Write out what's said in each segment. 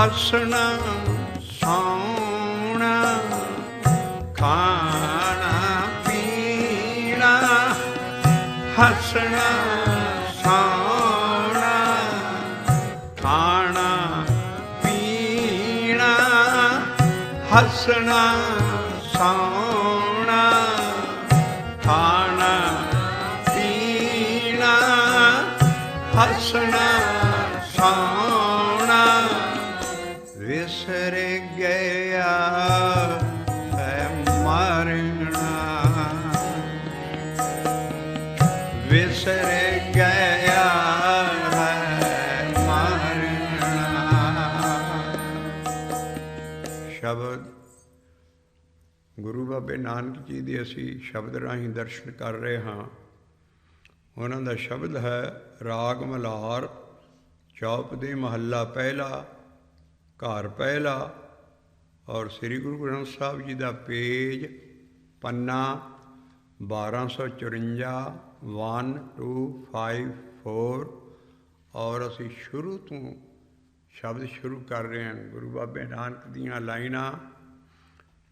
ਹੱਸਣਾ ਸੌਣਾ ਖਾਣਾ ਪੀਣਾ ਹੱਸਣਾ ਸੌਣਾ ਖਾਣਾ ਪੀਣਾ ਹੱਸਣਾ ਸੌਣਾ ਖਾਣਾ ਪੀਣਾ ਹੱਸਣਾ ਸੌਣਾ ਵਿਸਰ ਗਿਆ ਹੈ ਮਰਨਾ ਵਿਸਰ ਗਿਆ ਹੈ ਮਰਨਾ। ਸ਼ਬਦ ਗੁਰੂ ਬਾਬੇ ਨਾਨਕ ਜੀ ਦੇ ਅਸੀਂ ਸ਼ਬਦ ਰਾਹੀਂ ਦਰਸ਼ਨ ਕਰ ਰਹੇ ਹਾਂ। ਉਹਨਾਂ ਦਾ ਸ਼ਬਦ ਹੈ ਰਾਗ ਮਲਹਾਰ ਚੌਪ ਦੇ ਮਹੱਲਾ ਪਹਿਲਾ ਘਰ ਪਹਿਲਾ ਔਰ ਸ੍ਰੀ ਗੁਰੂ ਗ੍ਰੰਥ ਸਾਹਿਬ ਜੀ ਦਾ ਪੇਜ ਪੰਨਾ 1254 1 2 5 4 ਔਰ ਅਸੀਂ ਸ਼ੁਰੂ ਤੋਂ ਸ਼ਬਦ ਸ਼ੁਰੂ ਕਰ ਰਹੇ ਹਾਂ। ਗੁਰੂ ਬਾਬੇ ਨਾਨਕ ਦੀਆਂ ਲਾਈਨਾਂ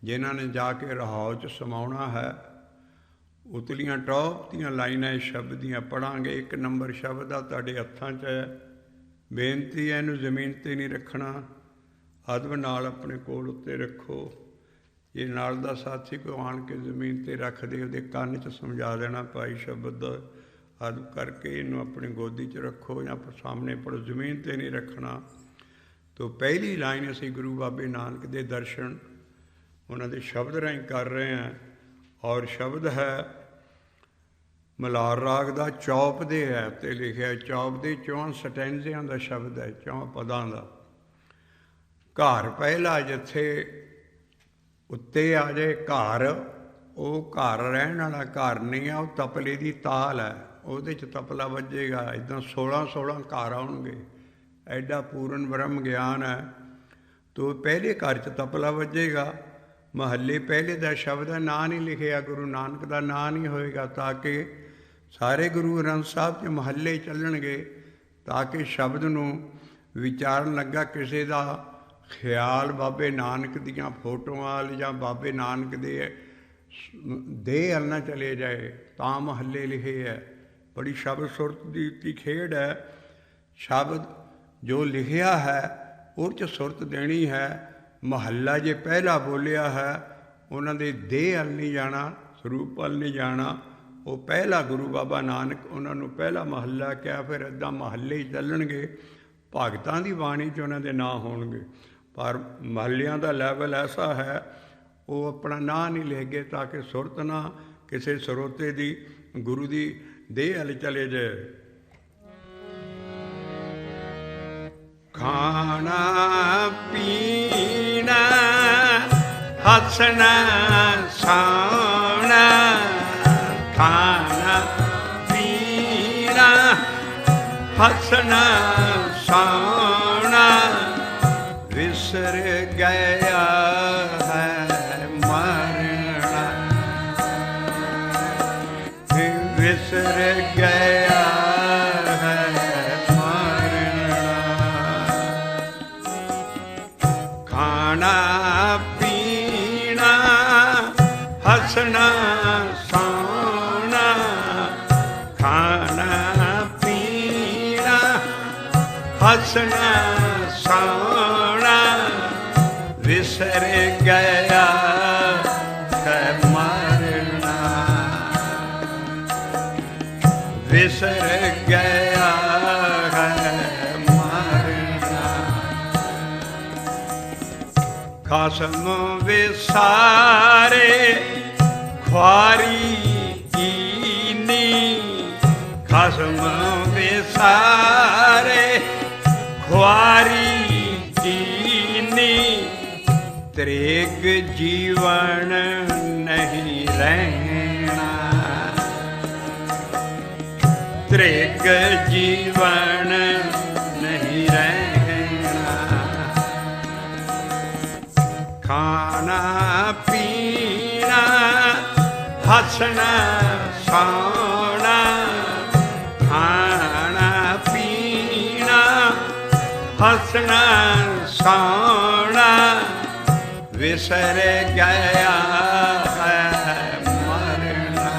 ਜਿਨ੍ਹਾਂ ਨੇ ਜਾ ਕੇ ਰਹਾਉ 'ਚ ਸਮਾਉਣਾ ਹੈ, ਉਤਲੀਆਂ ਟੌਪ ਦੀਆਂ ਲਾਈਨਾਂ ਇਸ ਸ਼ਬਦ ਦੀਆਂ ਪੜ੍ਹਾਂਗੇ। 1 ਨੰਬਰ ਸ਼ਬਦ ਆ ਤੁਹਾਡੇ ਹੱਥਾਂ 'ਚ ਹੈ। ਬੇਨਤੀ ਹੈ ਇਹਨੂੰ ਜ਼ਮੀਨ 'ਤੇ ਨਹੀਂ ਰੱਖਣਾ, ਅਦਬ ਨਾਲ ਆਪਣੇ ਕੋਲ ਉੱਤੇ ਰੱਖੋ। ਜੇ ਨਾਲ ਦਾ ਸਾਥੀ ਕੋਈ ਆਣ ਕੇ ਜ਼ਮੀਨ 'ਤੇ ਰੱਖਦੇ ਉਹਦੇ ਕੰਨ 'ਚ ਸਮਝਾ ਦੇਣਾ ਭਾਈ ਸ਼ਬਦ ਅਦਬ ਕਰਕੇ ਇਹਨੂੰ ਆਪਣੀ ਗੋਦੀ 'ਚ ਰੱਖੋ ਜਾਂ ਸਾਹਮਣੇ ਪੜ੍ਹੋ, ਜ਼ਮੀਨ 'ਤੇ ਨਹੀਂ ਰੱਖਣਾ। ਤੋ ਪਹਿਲੀ ਲਾਈਨ ਅਸੀਂ ਗੁਰੂ ਬਾਬੇ ਨਾਨਕ ਦੇ ਦਰਸ਼ਨ ਉਹਨਾਂ ਦੇ ਸ਼ਬਦ ਰਾਹੀਂ ਕਰ ਰਹੇ ਹਾਂ ਔਰ ਸ਼ਬਦ ਹੈ ਮਲਾਰ ਰਾਗ ਦਾ ਚੌਪ ਦੇ ਹੈ ਤੇ ਲਿਖਿਆ ਚੌਪ ਦੇ 4 ਸਟੈਂਜ਼ਿਆਂ ਦਾ ਸ਼ਬਦ ਹੈ, 4 ਪਦਾਂ ਦਾ। ਘਰ ਪਹਿਲਾ ਜਿੱਥੇ ਉੱਤੇ ਆ ਜਾਏ ਘਰ, ਉਹ ਘਰ ਰਹਿਣ ਵਾਲਾ ਘਰ ਨਹੀਂ ਆ, ਉਹ ਤਪਲੇ ਦੀ ਤਾਲ ਹੈ, ਉਹਦੇ 'ਚ ਤਪਲਾ ਵੱਜੇਗਾ। ਇੱਦਾਂ 16 ਘਰ ਆਉਣਗੇ, ਐਡਾ ਪੂਰਨ ਬ੍ਰਹਮ ਗਿਆਨ ਹੈ। ਤੋ ਪਹਿਲੇ ਘਰ 'ਚ ਤਪਲਾ ਵੱਜੇਗਾ। ਮਹੱਲੇ ਪਹਿਲੇ ਦਾ ਸ਼ਬਦ ਹੈ, ਨਾਂ ਨਹੀਂ ਲਿਖਿਆ, ਗੁਰੂ ਨਾਨਕ ਦਾ ਨਾਂ ਨਹੀਂ ਹੋਏਗਾ, ਤਾਂ ਕਿ ਸਾਰੇ ਗੁਰੂ ਗ੍ਰੰਥ ਸਾਹਿਬ 'ਚ ਮਹੱਲੇ ਚੱਲਣਗੇ, ਤਾਂ ਕਿ ਸ਼ਬਦ ਨੂੰ ਵਿਚਾਰਨ ਲੱਗਾ ਕਿਸੇ ਦਾ ਖਿਆਲ ਬਾਬੇ ਨਾਨਕ ਦੀਆਂ ਫੋਟੋਆਂ ਵੱਲ ਜਾਂ ਬਾਬੇ ਨਾਨਕ ਦੇ ਦੇਹ ਵੱਲ ਨਾ ਚਲੇ ਜਾਏ, ਤਾਂ ਮਹੱਲੇ ਲਿਖੇ ਹੈ। ਬੜੀ ਸ਼ਬਦ ਸੁਰਤ ਦੀ ਖੇਡ ਹੈ। ਸ਼ਬਦ ਜੋ ਲਿਖਿਆ ਹੈ ਉਹ 'ਚ ਸੁਰਤ ਦੇਣੀ ਹੈ। ਮਹੱਲਾ ਜੇ ਪਹਿਲਾ ਬੋਲਿਆ ਹੈ, ਉਹਨਾਂ ਦੇ ਦੇਹ ਵੱਲ ਨਹੀਂ ਜਾਣਾ, ਸਰੂਪ ਵੱਲ ਨਹੀਂ ਜਾਣਾ। ਉਹ ਪਹਿਲਾ ਗੁਰੂ ਬਾਬਾ ਨਾਨਕ ਉਹਨਾਂ ਨੂੰ ਪਹਿਲਾ ਮਹੱਲਾ ਕਿਹਾ, ਫਿਰ ਇੱਦਾਂ ਮਹੱਲੇ ਹੀ ਚੱਲਣਗੇ। ਭਗਤਾਂ ਦੀ ਬਾਣੀ 'ਚ ਉਹਨਾਂ ਦੇ ਨਾਂ ਹੋਣਗੇ, ਪਰ ਮਹੱਲਿਆਂ ਦਾ ਲੈਵਲ ਐਸਾ ਹੈ ਉਹ ਆਪਣਾ ਨਾਂ ਨਹੀਂ ਲਿਖ ਗਏ, ਤਾਂ ਕਿ ਸੁਰਤ ਨਾ ਕਿਸੇ ਸਰੋਤੇ ਦੀ ਗੁਰੂ ਦੀ ਦੇਹ ਵੱਲ ਚਲੇ ਜਾਏ। ਖਾਣਾ ਪੀਣਾ ਹੱਸਣਾ ਸੌਣਾ ਖਾਣਾ ਪੀਣਾ ਹੱਸਣਾ ਸੌਣਾ ਵਿਸਰ ਗਿਆ ਹੈ ਮਰਨਾ ਵਿਸਰ ਗਿਆ ਪੀਣਾ ਹੱਸਣਾ ਸੌਣਾ ਖਾਣਾ ਪੀਣਾ ਹੱਸਣਾ ਸੌਣਾ ਵਿਸਰ ਗਿਆ ਹੈ ਮਰਨਾ ਵਿਸਰ ਗਿਆ ਹੈ ਮਰਨਾ। ਖਸਮ ਵਿਸਾਰੇ ਖੁਆਰੀ ਕੀਨੀ ਖਸਮ ਵਿਸਾਰੇ ਖੁਆਰੀ ਕੀਨੀ ਤ੍ਰੇਗ ਜੀਵਨ ਨਹੀਂ ਰਹਿਣਾ ਤ੍ਰੇਗ ਜੀਵਨ ਨਹੀਂ ਰਹਿਣਾ। ਖਾਣਾ ਪੀਣਾ ਹੱਸਣਾ ਸੌਣਾ ਖਾਣਾ ਪੀਣਾ ਹੱਸਣਾ ਸੌਣਾ ਵਿਸਰ ਗਿਆ ਹੈ ਮਰਨਾ,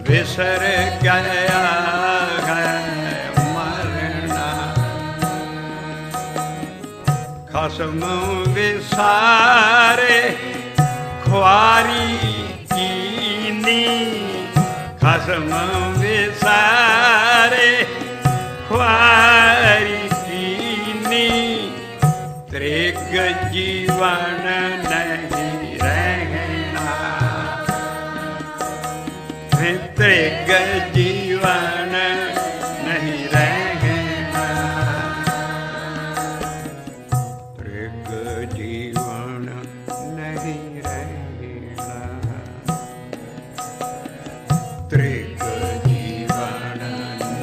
ਵਿਸਰ ਗਿਆ ਹੈ ਮਰਨਾ। ਖਸਮ ਵਿਸਾਰੇ ਖੁਆਰੀ ਕੀਨੀ, ਖਸਮ ਵਿਸਾਰੇ ਖੁਆਰੀ ਕੀਨੀ। ਤ੍ਰਿਗ ਜੀਵਨ ਨਹੀਂ ਰਹਿਣਾ, ਤ੍ਰਿਗ ਜੀਵਨ ਨਹੀਂ ਰਹਿਣਾ, ਤ੍ਰਿਗ ਜੀਵਨ ਨਹੀਂ ਰਹਿਣਾ, ਤ੍ਰਿਗ ਜੀਵਨ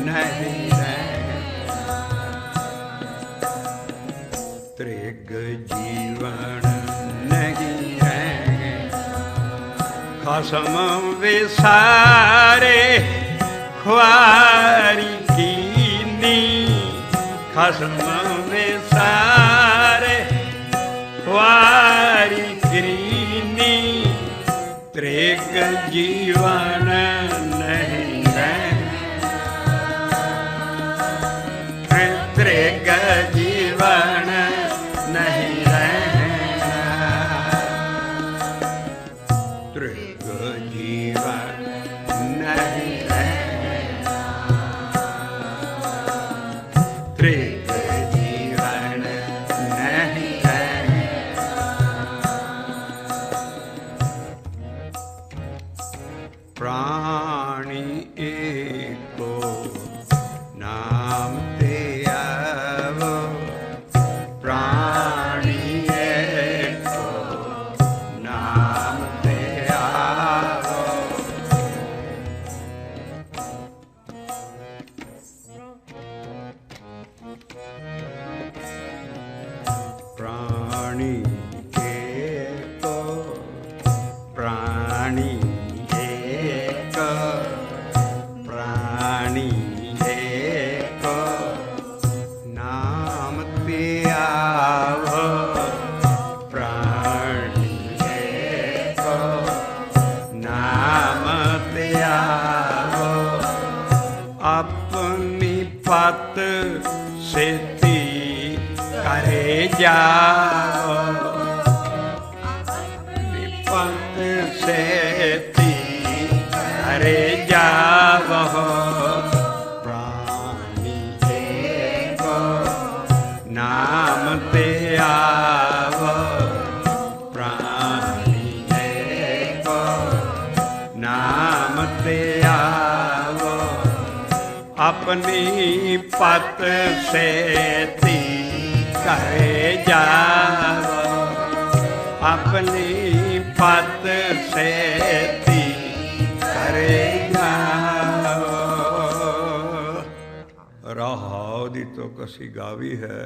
ਨਹੀਂ ਰਹਿਣਾ, ਤ੍ਰਿਗ ਜੀਵਨ ਨਹੀਂ ਰਹਿਣਾ। ਖਸਮ ਵਿਸਾਰੇ ਖੁਆਰੀ ਕੀਨੀ, ਖਸਮ ਵਿਸਾਰੇ ਖੁਆਰੀ ਕੀਨੀ। ਤ੍ਰਿਗ ਜੀਵਨ ਨਹੀਂ ਰਹਿਣਾ, ਤ੍ਰਿਗ ਜੀਵਨ ਨਹੀਂ ਰਹਿਣਾ, ਤ੍ਰਿਗ ਜੀਵਨ ਨਹੀਂ ਰਹਿਣਾ, ਤ੍ਰਿਗ ਜੀਵਨ ਨਹੀਂ ਰਹਿਣਾ। ਪ੍ਰਾਣੀ ਏਕੋ ਨਾਮ ਤੇ ਆਵੋ, ਪ੍ਰਾਣੀ ਏਕੋ ਨਾਮ ਤੇ ਆਵੋ। ਪ੍ਰਾਣੀ ਏਕੋ, ਪ੍ਰਾਣੀ ਏਕ, ਪ੍ਰਾਣੀ ਏਕ ਨਾਮ ਤੇ ਆਵੋ, ਪ੍ਰਾਣੀ ਏਕ ਨਾਮ ਤੇ ਆਵੋ। ਆਪਣੀ ਪਤ ਸੇਤੀ ਕਰੇ ਜਾਵੋ, ਪਤ ਸੇਤੀ ਕਰੇ ਜਾਵੋ। ਪ੍ਰਾਣੀ ਏਕ ਨਾਮ ਤੇ ਆਵੋ, ਪ੍ਰਾਣੀ ਏਕ ਨਾਮ ਤੇ ਆਵੋ। ਆਪਣੀ ਪਤ ਸੇਤੀ ਕਰੇ ਜਾਵੋ, ਆਪਣੀ ਪਤ ਸੇਤੀ ਕਰੇ ਜਾਵੋ। ਰਹਾਉ ਦੀ ਤੁਕ ਅਸੀਂ ਗਾਵੀ ਹੈ।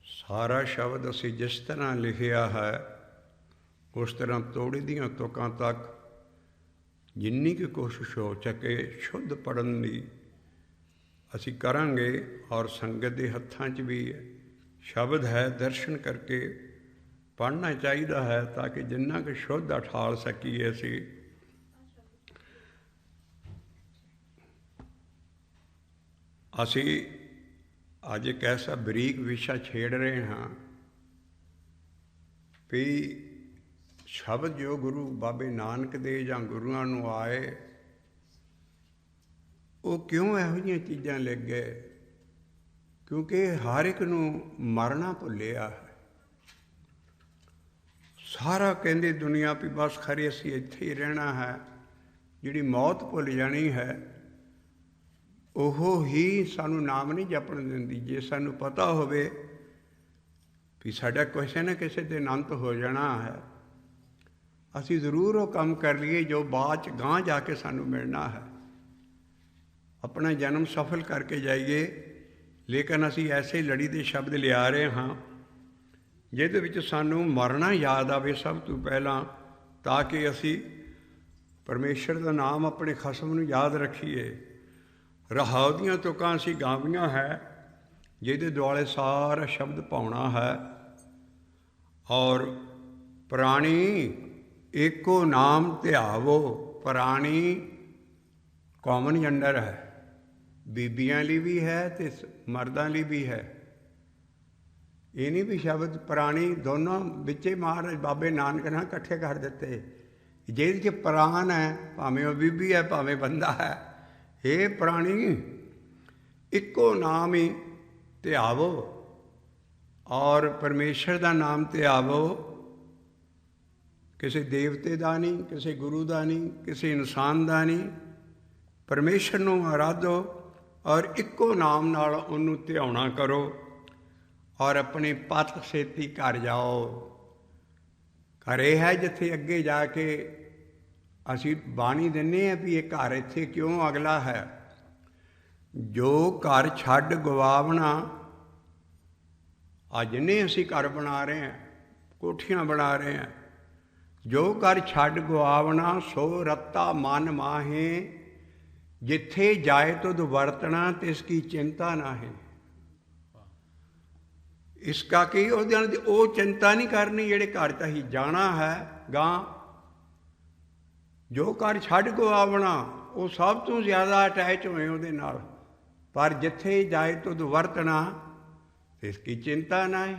ਸਾਰਾ ਸ਼ਬਦ ਅਸੀਂ ਜਿਸ ਤਰ੍ਹਾਂ ਲਿਖਿਆ ਹੈ ਉਸ ਤਰ੍ਹਾਂ ਤੋੜੀ ਦੀਆਂ ਤੁਕਾਂ ਤੱਕ ਜਿੰਨੀ ਕੁ ਕੋਸ਼ਿਸ਼ ਹੋ ਸਕੇ ਸ਼ੁੱਧ ਪੜ੍ਹਨ ਦੀ ਅਸੀਂ ਕਰਾਂਗੇ। ਔਰ ਸੰਗਤ ਦੇ ਹੱਥਾਂ 'ਚ ਵੀ ਸ਼ਬਦ ਹੈ, ਦਰਸ਼ਨ ਕਰਕੇ ਪੜ੍ਹਨਾ ਚਾਹੀਦਾ ਹੈ ਤਾਂ ਕਿ ਜਿੰਨਾ ਕੁ ਸ਼ੁੱਧ ਠਾਲ ਸਕੀਏ ਅਸੀਂ। ਅਸੀਂ ਅੱਜ ਇੱਕ ਐਸਾ ਬਰੀਕ ਵਿਸ਼ਾ ਛੇੜ ਰਹੇ ਹਾਂ ਵੀ ਸ਼ਬਦ ਜੋ ਗੁਰੂ ਬਾਬੇ ਨਾਨਕ ਦੇ ਜਾਂ ਗੁਰੂਆਂ ਨੂੰ ਆਏ ਉਹ ਕਿਉਂ ਇਹੋ ਜਿਹੀਆਂ ਚੀਜ਼ਾਂ ਲਿਖ ਗਏ? ਕਿਉਂਕਿ ਹਰ ਇੱਕ ਨੂੰ ਮਰਨਾ ਭੁੱਲਿਆ ਹੈ। ਸਾਰਾ ਕਹਿੰਦੇ ਦੁਨੀਆ ਵੀ ਬਸ ਖਰੇ ਅਸੀਂ ਇੱਥੇ ਹੀ ਰਹਿਣਾ ਹੈ, ਜਿਹੜੀ ਮੌਤ ਭੁੱਲ ਜਾਣੀ ਹੈ ਉਹ ਹੀ ਸਾਨੂੰ ਨਾਮ ਨਹੀਂ ਜਪਣ ਦਿੰਦੀ। ਜੇ ਸਾਨੂੰ ਪਤਾ ਹੋਵੇ ਵੀ ਸਾਡਾ ਕਿਸੇ ਨਾ ਕਿਸੇ ਦੇ ਅਨੰਤ ਹੋ ਜਾਣਾ ਹੈ, ਅਸੀਂ ਜ਼ਰੂਰ ਉਹ ਕੰਮ ਕਰ ਲਈਏ ਜੋ ਬਾਅਦ 'ਚ ਗਾਂਹ ਜਾ ਕੇ ਸਾਨੂੰ ਮਿਲਣਾ ਹੈ। ਆਪਣਾ ਜਨਮ ਸਫਲ ਕਰਕੇ ਜਾਈਏ, ਲੇਕਿਨ ਅਸੀਂ ਐਸੇ ਲੜੀ ਦੇ ਸ਼ਬਦ ਲਿਆ ਰਹੇ ਹਾਂ ਜਿਹਦੇ ਵਿੱਚ ਸਾਨੂੰ ਮਰਨਾ ਯਾਦ ਆਵੇ ਸਭ ਤੋਂ ਪਹਿਲਾਂ, ਤਾਂ ਕਿ ਅਸੀਂ ਪਰਮੇਸ਼ਰ ਦਾ ਨਾਮ ਆਪਣੇ ਖਸਮ ਨੂੰ ਯਾਦ ਰੱਖੀਏ। ਰਹਾਉ ਦੀਆਂ ਤੁਕਾਂ ਅਸੀਂ ਗਾਵੀਆਂ ਹੈ, ਜਿਹਦੇ ਦੁਆਲੇ ਸਾਰਾ ਸ਼ਬਦ ਪਾਉਣਾ ਹੈ। ਔਰ ਪ੍ਰਾਣੀ ਏਕੋ ਨਾਮ ਧਿਆਵੋ। ਪ੍ਰਾਣੀ ਕਾਮਨ ਜੈਂਡਰ ਹੈ, ਬੀਬੀਆਂ ਲਈ ਵੀ ਹੈ ਅਤੇ ਮਰਦਾਂ ਲਈ ਵੀ ਹੈ। ਇਹ ਨਹੀਂ ਵੀ ਸ਼ਬਦ ਪ੍ਰਾਣੀ ਦੋਨੋਂ ਵਿੱਚੇ ਮਹਾਰਾਜ ਬਾਬੇ ਨਾਨਕ ਨਾਲ ਇਕੱਠੇ ਕਰ ਦਿੱਤੇ। ਜਿਹਦੇ 'ਚ ਪ੍ਰਾਣ ਹੈ, ਭਾਵੇਂ ਉਹ ਬੀਬੀ ਹੈ ਭਾਵੇਂ ਬੰਦਾ ਹੈ, ਇਹ ਪ੍ਰਾਣੀ ਇੱਕੋ ਨਾਮ ਹੀ ਧਿਆਵੋ ਔਰ ਪਰਮੇਸ਼ਰ ਦਾ ਨਾਮ ਧਿਆਵੋ। ਕਿਸੇ ਦੇਵਤੇ ਦਾ ਨਹੀਂ, ਕਿਸੇ ਗੁਰੂ ਦਾ ਨਹੀਂ, ਕਿਸੇ ਇਨਸਾਨ ਦਾ ਨਹੀਂ। ਪਰਮੇਸ਼ਰ ਨੂੰ ਆਰਾਧੋ ਔਰ ਇੱਕੋ ਨਾਮ ਨਾਲ ਉਹਨੂੰ ਧਿਆਉਣਾ ਕਰੋ ਔਰ ਆਪਣੀ ਪਤ ਸੇਤੀ ਘਰ ਜਾਓ। ਘਰ ਇਹ ਹੈ ਜਿੱਥੇ ਅੱਗੇ ਜਾ ਕੇ ਅਸੀਂ ਬਾਣੀ ਦਿੰਦੇ ਹਾਂ ਵੀ ਇਹ ਘਰ ਇੱਥੇ ਕਿਉਂ ਅਗਲਾ ਹੈ। ਜੋ ਘਰ ਛੱਡ ਗਵਾਵਣਾ, ਅੱਜ ਨਹੀਂ ਅਸੀਂ ਘਰ ਬਣਾ ਰਹੇ ਹਾਂ, ਕੋਠੀਆਂ ਬਣਾ ਰਹੇ ਹਾਂ। ਜੋ ਘਰ ਛੱਡ ਗਵਾਵਣਾ ਸੋ ਰੱਤਾ ਮਨ ਮਾਹੇ। ਜਿੱਥੇ ਜਾਏ ਤੁਧ ਵਰਤਣਾ ਤਿਸ ਕੀ ਚਿੰਤਾ ਨਾ ਹੈ। ਇਸ ਕਰਕੇ ਉਹ ਚਿੰਤਾ ਨਹੀਂ ਕਰਨੀ ਜਿਹੜੇ ਘਰ 'ਚ ਅਸੀਂ ਜਾਣਾ ਹੈ ਗਾਂ। ਜੋ ਘਰ ਛੱਡ ਗਵਾਵਣਾ ਉਹ ਸਭ ਤੋਂ ਜ਼ਿਆਦਾ ਅਟੈਚ ਹੋਏ ਉਹਦੇ ਨਾਲ। ਪਰ ਜਿੱਥੇ ਜਾਏ ਤੁਧ ਵਰਤਣਾ ਇਸ ਕੀ ਚਿੰਤਾ ਨਾ ਹੈ।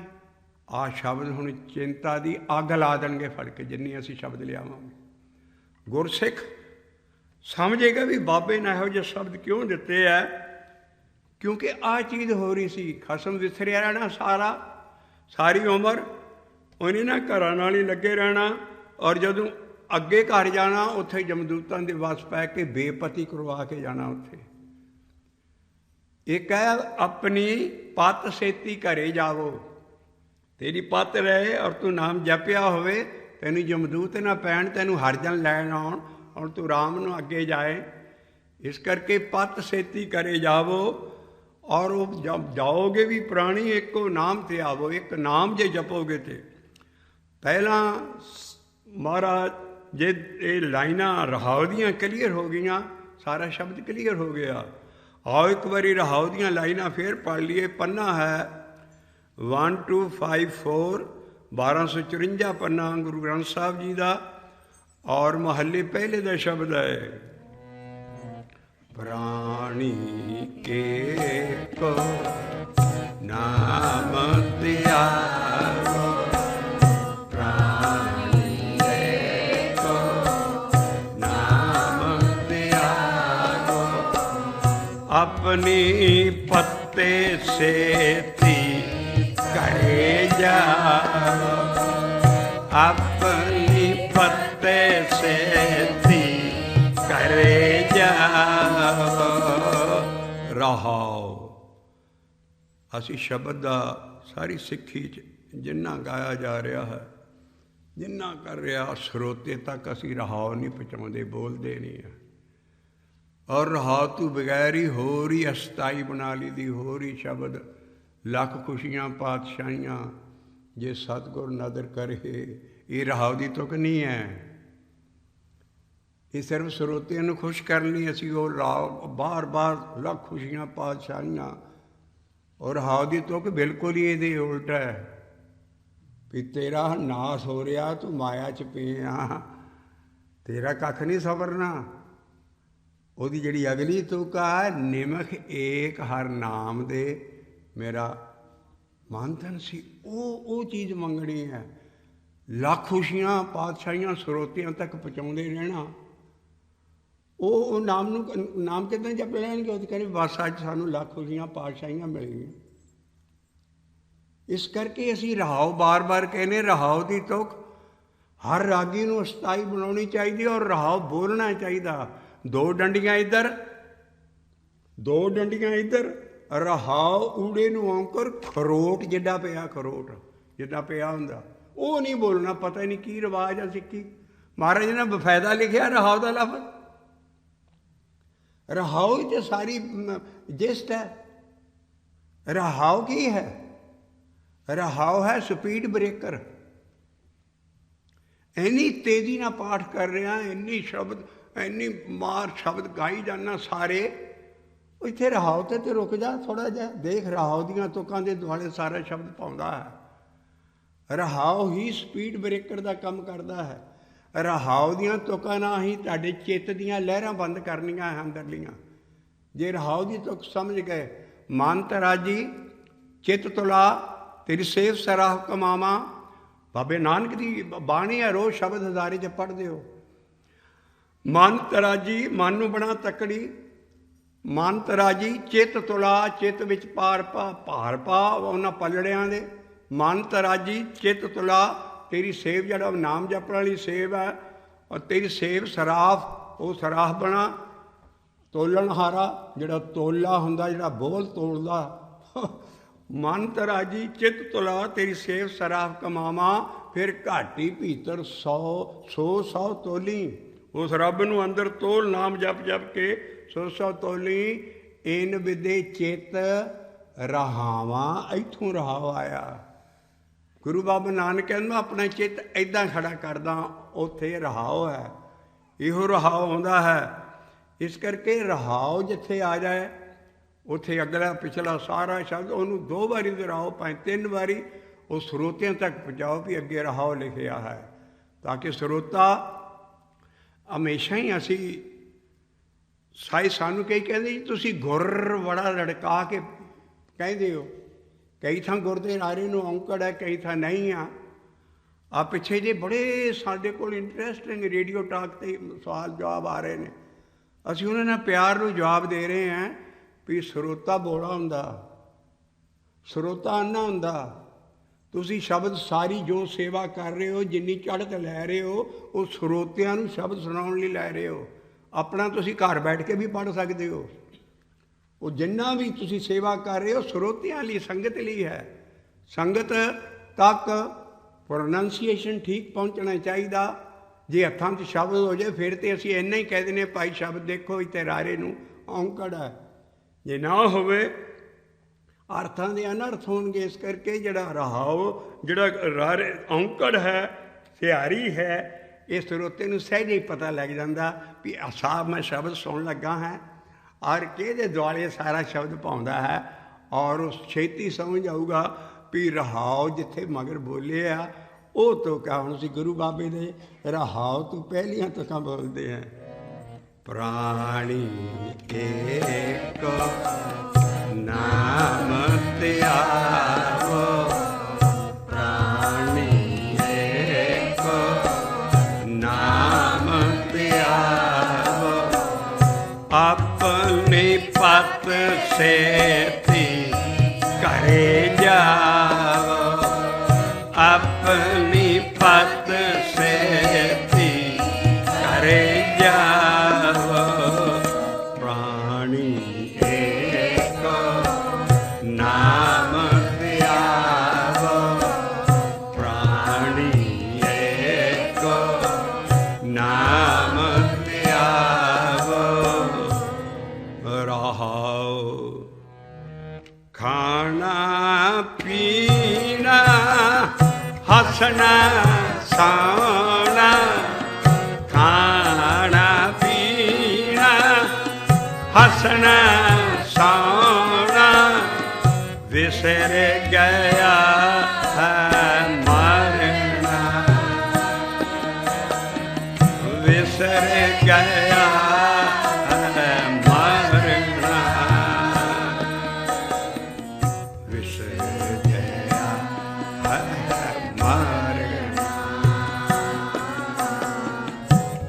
ਆਹ ਸ਼ਬਦ ਹੁਣ ਚਿੰਤਾ ਦੀ ਅੱਗ ਲਾ ਦੇਣਗੇ ਫੜ ਕੇ, ਜਿੰਨੀ ਅਸੀਂ ਸ਼ਬਦ ਲਿਆਵਾਂਗੇ। ਗੁਰਸਿੱਖ ਸਮਝੇਗਾ ਵੀ ਬਾਬੇ ਨੇ ਇਹੋ ਜਿਹੇ ਸ਼ਬਦ ਕਿਉਂ ਦਿੱਤੇ ਹੈ, ਕਿਉਂਕਿ ਆਹ ਚੀਜ਼ ਹੋ ਰਹੀ ਸੀ। ਖਸਮ ਵਿਸਰਿਆ ਰਹਿਣਾ ਸਾਰੀ ਉਮਰ, ਉਹਨੇ ਨਾ ਘਰਾਂ ਨਾਲ ਹੀ ਲੱਗੇ ਰਹਿਣਾ। ਔਰ ਜਦੋਂ ਅੱਗੇ ਘਰ ਜਾਣਾ ਉੱਥੇ ਜਮਦੂਤਾਂ ਦੇ ਵਸ ਪੈ ਕੇ ਬੇਪਤੀ ਕਰਵਾ ਕੇ ਜਾਣਾ। ਉੱਥੇ ਇੱਕ ਹੈ ਆਪਣੀ ਪਤ ਸੇਤੀ ਘਰੇ ਜਾਵੋ। ਤੇਰੀ ਪਤ ਰਹੇ ਔਰ ਤੂੰ ਨਾਮ ਜਪਿਆ ਹੋਵੇ, ਤੈਨੂੰ ਜਮਦੂਤ ਨਾ ਪੈਣ, ਤੈਨੂੰ ਹਰਜਨ ਲੈਣ ਆਉਣ, ਔਰ ਤੂੰ ਰਾਮ ਨੂੰ ਅੱਗੇ ਜਾਏ। ਇਸ ਕਰਕੇ ਪਤ ਸੇਤੀ ਘਰੇ ਜਾਵੋ। ਔਰ ਉਹ ਜਾਓਗੇ ਵੀ ਪ੍ਰਾਣੀ ਇੱਕੋ ਨਾਮ ਤੇ ਆਵੋ। ਇੱਕ ਨਾਮ ਜੇ ਜਪੋਗੇ ਤੇ ਪਹਿਲਾਂ ਮਹਾਰਾਜ ਜੇ ਇਹ ਲਾਈਨਾਂ ਰਹਾਉ ਦੀਆਂ ਕਲੀਅਰ ਹੋ ਗਈਆਂ, ਸਾਰਾ ਸ਼ਬਦ ਕਲੀਅਰ ਹੋ ਗਿਆ। ਆਓ ਇੱਕ ਵਾਰੀ ਰਹਾਉ ਦੀਆਂ ਲਾਈਨਾਂ ਫੇਰ ਪੜ੍ਹ ਲਈਏ। ਪੰਨਾ ਹੈ 1254, 1254 ਪੰਨਾ ਗੁਰੂ ਗ੍ਰੰਥ ਸਾਹਿਬ ਜੀ ਦਾ। ਔਰ ਮਹੱਲੇ ਪਹਿਲੇ ਦਾ ਸ਼ਬਦ ਹੈ ਪ੍ਰਾਣੀ ਏਕੋ ਨਾਮ ਧਿਆਵੋ। ਪ੍ਰਾਣੀ ਏਕੋ ਨਾਮ ਧਿਆਵੋ। ਆਪਣੀ ਪੱਤੇ ਸੇਤੀ ਘਰੇ ਜਾਓ। ਆਪਣੀ ਪੱਤੇ ਸੇਤੀ ਘਰੇ ਜਾਓ। ਰਹਾਓ। ਅਸੀਂ ਸ਼ਬਦ ਦਾ ਸਾਰੀ ਸਿੱਖੀ 'ਚ ਜਿੰਨਾ ਗਾਇਆ ਜਾ ਰਿਹਾ ਹੈ, ਜਿੰਨਾ ਕਰ ਰਿਹਾ, ਸਰੋਤੇ ਤੱਕ ਅਸੀਂ ਰਹਾਓ ਨਹੀਂ ਪਹੁੰਚਾਉਂਦੇ, ਬੋਲਦੇ ਨਹੀਂ ਹੈ। ਔਰ ਰਹਾਓ ਤੋਂ ਬਗੈਰ ਹੀ ਹੋਰ ਹੀ ਅਸਥਾਈ ਬਣਾ ਲਈ ਦੀ, ਹੋਰ ਹੀ ਸ਼ਬਦ ਲੱਖ ਖੁਸ਼ੀਆਂ ਪਾਤਸ਼ਾਹੀਆਂ ਜੇ ਸਤਿਗੁਰ ਨਦਰ ਕਰੇ। ਇਹ ਰਹਾਉ ਦੀ ਤੁਕ ਨਹੀਂ ਹੈ। ਇਹ ਸਿਰਫ ਸਰੋਤਿਆਂ ਨੂੰ ਖੁਸ਼ ਕਰਨ ਲਈ ਅਸੀਂ ਉਹ ਬਾਰ ਲੱਖ ਖੁਸ਼ੀਆਂ ਪਾਤਸ਼ਾਹੀਆਂ। ਔਰ ਰਹਾਉ ਦੀ ਤੁਕ ਬਿਲਕੁਲ ਹੀ ਇਹਦੇ ਉਲਟ ਹੈ ਵੀ ਤੇਰਾ ਨਾਸ ਹੋ ਰਿਹਾ, ਤੂੰ ਮਾਇਆ 'ਚ ਪਿਆ, ਤੇਰਾ ਕੱਖ ਨਹੀਂ ਸਵਰਨਾ। ਉਹਦੀ ਜਿਹੜੀ ਅਗਲੀ ਤੁਕ ਆ, ਨਿਮਖ ਏਕ ਹਰ ਨਾਮ ਦੇ ਮੇਰਾ ਮਨ ਤਨ ਸੀ, ਉਹ ਚੀਜ਼ ਮੰਗਣੀ ਹੈ। ਲੱਖ ਖੁਸ਼ੀਆਂ ਪਾਤਸ਼ਾਹੀਆਂ ਸਰੋਤਿਆਂ ਤੱਕ ਪਹੁੰਚਾਉਂਦੇ ਰਹਿਣਾ। ਉਹ ਨਾਮ ਕਿੱਦਾਂ ਜਪ ਲੈਣਗੇ? ਉਹ ਕਹਿੰਦੇ ਬਸ ਅੱਜ ਸਾਨੂੰ ਲੱਖ ਖੁਸ਼ੀਆਂ ਪਾਤਸ਼ਾਹੀਆਂ ਮਿਲ ਗਈਆਂ। ਇਸ ਕਰਕੇ ਅਸੀਂ ਰਹਾਓ ਬਾਰ ਕਹਿੰਦੇ। ਰਹਾਓ ਦੀ ਤੁਕ ਹਰ ਰਾਗੀ ਨੂੰ ਅਸਥਾਈ ਬਣਾਉਣੀ ਚਾਹੀਦੀ ਔਰ ਰਹਾਓ ਬੋਲਣਾ ਚਾਹੀਦਾ। ਦੋ ਡੰਡੀਆਂ ਇੱਧਰ, ਦੋ ਡੰਡੀਆਂ ਇੱਧਰ। ਰਹਾਓ ਊੜੇ ਨੂੰ ਔਂਕਰ ਖਰੋਟ ਜਿੱਡਾ ਪਿਆ, ਖਰੋਟ ਜਿੱਡਾ ਪਿਆ ਹੁੰਦਾ, ਉਹ ਨਹੀਂ ਬੋਲਣਾ। ਪਤਾ ਹੀ ਨਹੀਂ ਕੀ ਰਿਵਾਜ ਆ ਸਿੱਖੀ। ਮਹਾਰਾਜ ਨੇ ਬਫਾਇਦਾ ਲਿਖਿਆ ਰਹਾਓ ਦਾ ਲਫ਼ਜ਼। ਰਹਾਓ 'ਚ ਸਾਰੀ ਜਿਸਟ ਹੈ। ਰਹਾਓ ਕੀ ਹੈ? ਰਹਾਓ ਹੈ ਸਪੀਡ ਬ੍ਰੇਕਰ। ਇੰਨੀ ਤੇਜ਼ੀ ਨਾਲ ਪਾਠ ਕਰ ਰਿਹਾ, ਇੰਨੀ ਮਾਰ ਸ਼ਬਦ ਗਾਈ ਜਾਣਾ ਸਾਰੇ, ਇੱਥੇ ਰਹਾਉ ਤੇ ਰੁਕ ਜਾ ਥੋੜ੍ਹਾ ਜਿਹਾ, ਦੇਖ ਰਹਾਉ ਦੀਆਂ ਤੁਕਾਂ ਦੇ ਦੁਆਲੇ ਸਾਰਾ ਸ਼ਬਦ ਪਾਉਂਦਾ ਹੈ। ਰਹਾਉ ਹੀ ਸਪੀਡ ਬ੍ਰੇਕਰ ਦਾ ਕੰਮ ਕਰਦਾ ਹੈ। ਰਹਾਉ ਦੀਆਂ ਤੁਕਾਂ ਨਾਲ ਹੀ ਤੁਹਾਡੇ ਚਿੱਤ ਦੀਆਂ ਲਹਿਰਾਂ ਬੰਦ ਕਰਨੀਆਂ ਹਨ ਅੰਦਰਲੀਆਂ। ਜੇ ਰਹਾਉ ਦੀ ਤੁਕ ਸਮਝ ਗਏ, ਮਨ ਤਰਾਜੀ ਚਿੱਤ ਤੁਲਾ ਤੇਰੀ ਸੇਵ ਸਰਾਹ ਕਮਾਵਾਂ। ਬਾਬੇ ਨਾਨਕ ਦੀ ਬਾਣੀ ਹੈ, ਰੋਜ਼ ਸ਼ਬਦ ਹਜ਼ਾਰੇ 'ਚ ਪੜ੍ਹਦੇ ਹੋ। ਮਨ ਤਰਾਜੀ, ਮਨ ਨੂੰ ਬਣਾ ਤਕੜੀ, ਮਨ ਤਰਾਜੀ ਚਿੱਤ ਤੁਲਾ, ਚਿੱਤ ਵਿੱਚ ਭਾਰ ਪਾ ਉਹਨਾਂ ਪਲੜਿਆਂ ਦੇ। ਮਨ ਤਰਾਜੀ ਚਿੱਤ ਤੁਲਾ ਤੇਰੀ ਸੇਵ, ਜਿਹੜਾ ਨਾਮ ਜਪਣ ਵਾਲੀ ਸੇਵ ਹੈ, ਔਰ ਤੇਰੀ ਸੇਵ ਸਰਾਫ, ਉਹ ਸਰਾਫ ਬਣਾ। ਤੋਲਣਹਾਰਾ, ਜਿਹੜਾ ਤੋਲਾ ਹੁੰਦਾ, ਜਿਹੜਾ ਬੋਲ ਤੋਲਦਾ। ਮਨ ਤਰਾਜੀ ਚਿੱਤ ਤੁਲਾ ਤੇਰੀ ਸੇਵ ਸਰਾਫ ਕਮਾਵਾਂ। ਫਿਰ ਘਾਟੀ ਭੀਤਰ 100 ਤੋਲੀ, ਉਸ ਰੱਬ ਨੂੰ ਅੰਦਰ ਤੋਲ, ਨਾਮ ਜਪ ਕੇ 100 ਤੋਲੀ। ਇਨ ਵਿਦੇ ਚਿੱਤ ਰਹਾਵਾਂ, ਇੱਥੋਂ ਰਹਾਵਾ ਆਇਆ। ਗੁਰੂ ਬਾਬਾ ਨਾਨਕ ਕਹਿੰਦਾ ਆਪਣਾ ਚਿੱਤ ਇੱਦਾਂ ਖੜਾ ਕਰਦਾ, ਉੱਥੇ ਰਹਾਉ ਹੈ। ਇਹੋ ਰਹਾਉ ਆਉਂਦਾ ਹੈ। ਇਸ ਕਰਕੇ ਰਹਾਉ ਜਿੱਥੇ ਆ ਜਾਏ, ਉੱਥੇ ਅਗਲਾ ਪਿਛਲਾ ਸਾਰਾ ਸ਼ਬਦ ਉਹਨੂੰ 2 ਵਾਰੀ ਦੁਹਰਾਓ, ਭਾਵੇਂ 3 ਵਾਰੀ, ਉਹ ਸਰੋਤਿਆਂ ਤੱਕ ਪਹੁੰਚਾਓ ਵੀ ਅੱਗੇ ਰਹਾਉ ਲਿਖਿਆ ਹੈ, ਤਾਂ ਕਿ ਸਰੋਤਾ ਹਮੇਸ਼ਾ ਹੀ ਅਸੀਂ ਸਾਈ ਸਾਨੂੰ ਕਈ ਕਹਿੰਦੇ ਜੀ ਤੁਸੀਂ ਗੁਰ ਬੜਾ ਲੜਕਾ ਕੇ ਕਹਿੰਦੇ ਹੋ। ਕਈ ਥਾਂ ਗੁਰ ਦੇ ਨਾਰੇ ਨੂੰ ਔਂਕੜ ਹੈ, ਕਈ ਥਾਂ ਨਹੀਂ ਆ। ਆ ਪਿੱਛੇ ਜੇ ਬੜੇ ਸਾਡੇ ਕੋਲ ਇੰਟਰਸਟਿੰਗ ਰੇਡੀਓ ਟਾਕ 'ਤੇ ਸਵਾਲ ਜਵਾਬ ਆ ਰਹੇ ਨੇ, ਅਸੀਂ ਉਹਨਾਂ ਨਾਲ ਪਿਆਰ ਨੂੰ ਜਵਾਬ ਦੇ ਰਹੇ ਹਾਂ ਵੀ ਸਰੋਤਾ ਬੋਲਾ ਹੁੰਦਾ, ਸਰੋਤਾ ਅੰਨਾ ਹੁੰਦਾ। ਤੁਸੀਂ ਸ਼ਬਦ ਸਾਰੀ ਜੋ ਸੇਵਾ ਕਰ ਰਹੇ ਹੋ, ਜਿੰਨੀ ਚੜ੍ਹਤ ਲੈ ਰਹੇ ਹੋ, ਉਹ ਸਰੋਤਿਆਂ ਨੂੰ ਸ਼ਬਦ ਸੁਣਾਉਣ ਲਈ ਲੈ ਰਹੇ ਹੋ। ਆਪਣਾ ਤੁਸੀਂ ਘਰ ਬੈਠ ਕੇ ਵੀ ਪੜ੍ਹ ਸਕਦੇ ਹੋ। ਉਹ ਜਿੰਨਾ ਵੀ ਤੁਸੀਂ ਸੇਵਾ ਕਰ ਰਹੇ ਹੋ ਸਰੋਤਿਆਂ ਲਈ, ਸੰਗਤ ਲਈ ਹੈ। ਸੰਗਤ ਤੱਕ ਪ੍ਰੋਨੰਸੀਏਸ਼ਨ ਠੀਕ ਪਹੁੰਚਣਾ ਚਾਹੀਦਾ। ਜੇ ਹੱਥਾਂ 'ਚ ਸ਼ਬਦ ਹੋ ਜਾਏ ਫਿਰ ਤਾਂ ਅਸੀਂ ਇੰਨਾ ਹੀ ਕਹਿ ਦਿੰਦੇ ਭਾਈ ਸ਼ਬਦ ਦੇਖੋ ਇੱਥੇ ਰਾਰੇ ਨੂੰ ਔਂਕੜ ਹੈ। ਜੇ ਨਾ ਹੋਵੇ ਅਰਥਾਂ ਦੇ ਅਨਰਥ ਹੋਣਗੇ। ਇਸ ਕਰਕੇ ਜਿਹੜਾ ਰਹਾਉ, ਜਿਹੜਾ ਰਾਰੇ ਔਂਕੜ ਹੈ, ਸਿਹਾਰੀ ਹੈ, ਇਹ ਸਰੋਤੇ ਨੂੰ ਸਹਿਜੇ ਹੀ ਪਤਾ ਲੱਗ ਜਾਂਦਾ ਵੀ ਸਾਹਿਬ ਮੈਂ ਸ਼ਬਦ ਸੁਣਨ ਲੱਗਾ ਹੈ, ਔਰ ਕਿਹਦੇ ਦੁਆਲੇ ਸਾਰਾ ਸ਼ਬਦ ਪਾਉਂਦਾ ਹੈ। ਔਰ ਉਹ ਛੇਤੀ ਸਮਝ ਆਊਗਾ ਵੀ ਰਹਾਉ ਜਿੱਥੇ ਮਗਰ ਬੋਲੇ ਆ ਉਹ ਤੁਕਾਂ। ਹੁਣ ਅਸੀਂ ਗੁਰੂ ਬਾਬੇ ਦੇ ਰਹਾਉ ਤੋਂ ਪਹਿਲੀਆਂ ਤੁਕਾਂ ਬੋਲਦੇ ਹਾਂ। ਪ੍ਰਾਣੀ ਏਕ ਨਾਮ ਧਿਆਵੋ, ਪ੍ਰਾਣੀ ਏਕ ਨਾਮ ਧਿਆਵੋ, ਆਪਣੀ ਪਤ ਸੇਤੀ ਘਰੇ ਜਾਵੋ, ਆਪਣੀ ਪਤ ਸੇਤੀ ਘਰੇ ਜਾਵੋ। ਪ੍ਰਾਣੀ ਏਕ ਨਾਮ ਧਿਆਵੋ, ਪ੍ਰਾਣੀ ਏਕ ਨਾਮ ਧਿਆਵੋ। ਰਹਾਉ ਖਾਣਾ ਪੀਣਾ ਹੱਸਣਾ ਸੌਣਾ, ਖਾਣਾ ਪੀਣਾ ਹੱਸਣਾ ਸੌਣਾ, ਵਿਸਰ ਗਿਆ ਹੈ ਮਰਨਾ, ਵਿਸਰ ਗਿਆ ਹੈ ਮਰਨਾ, ਵਿਸਰ ਗਿਆ ਹੈ ਮਰਨਾ,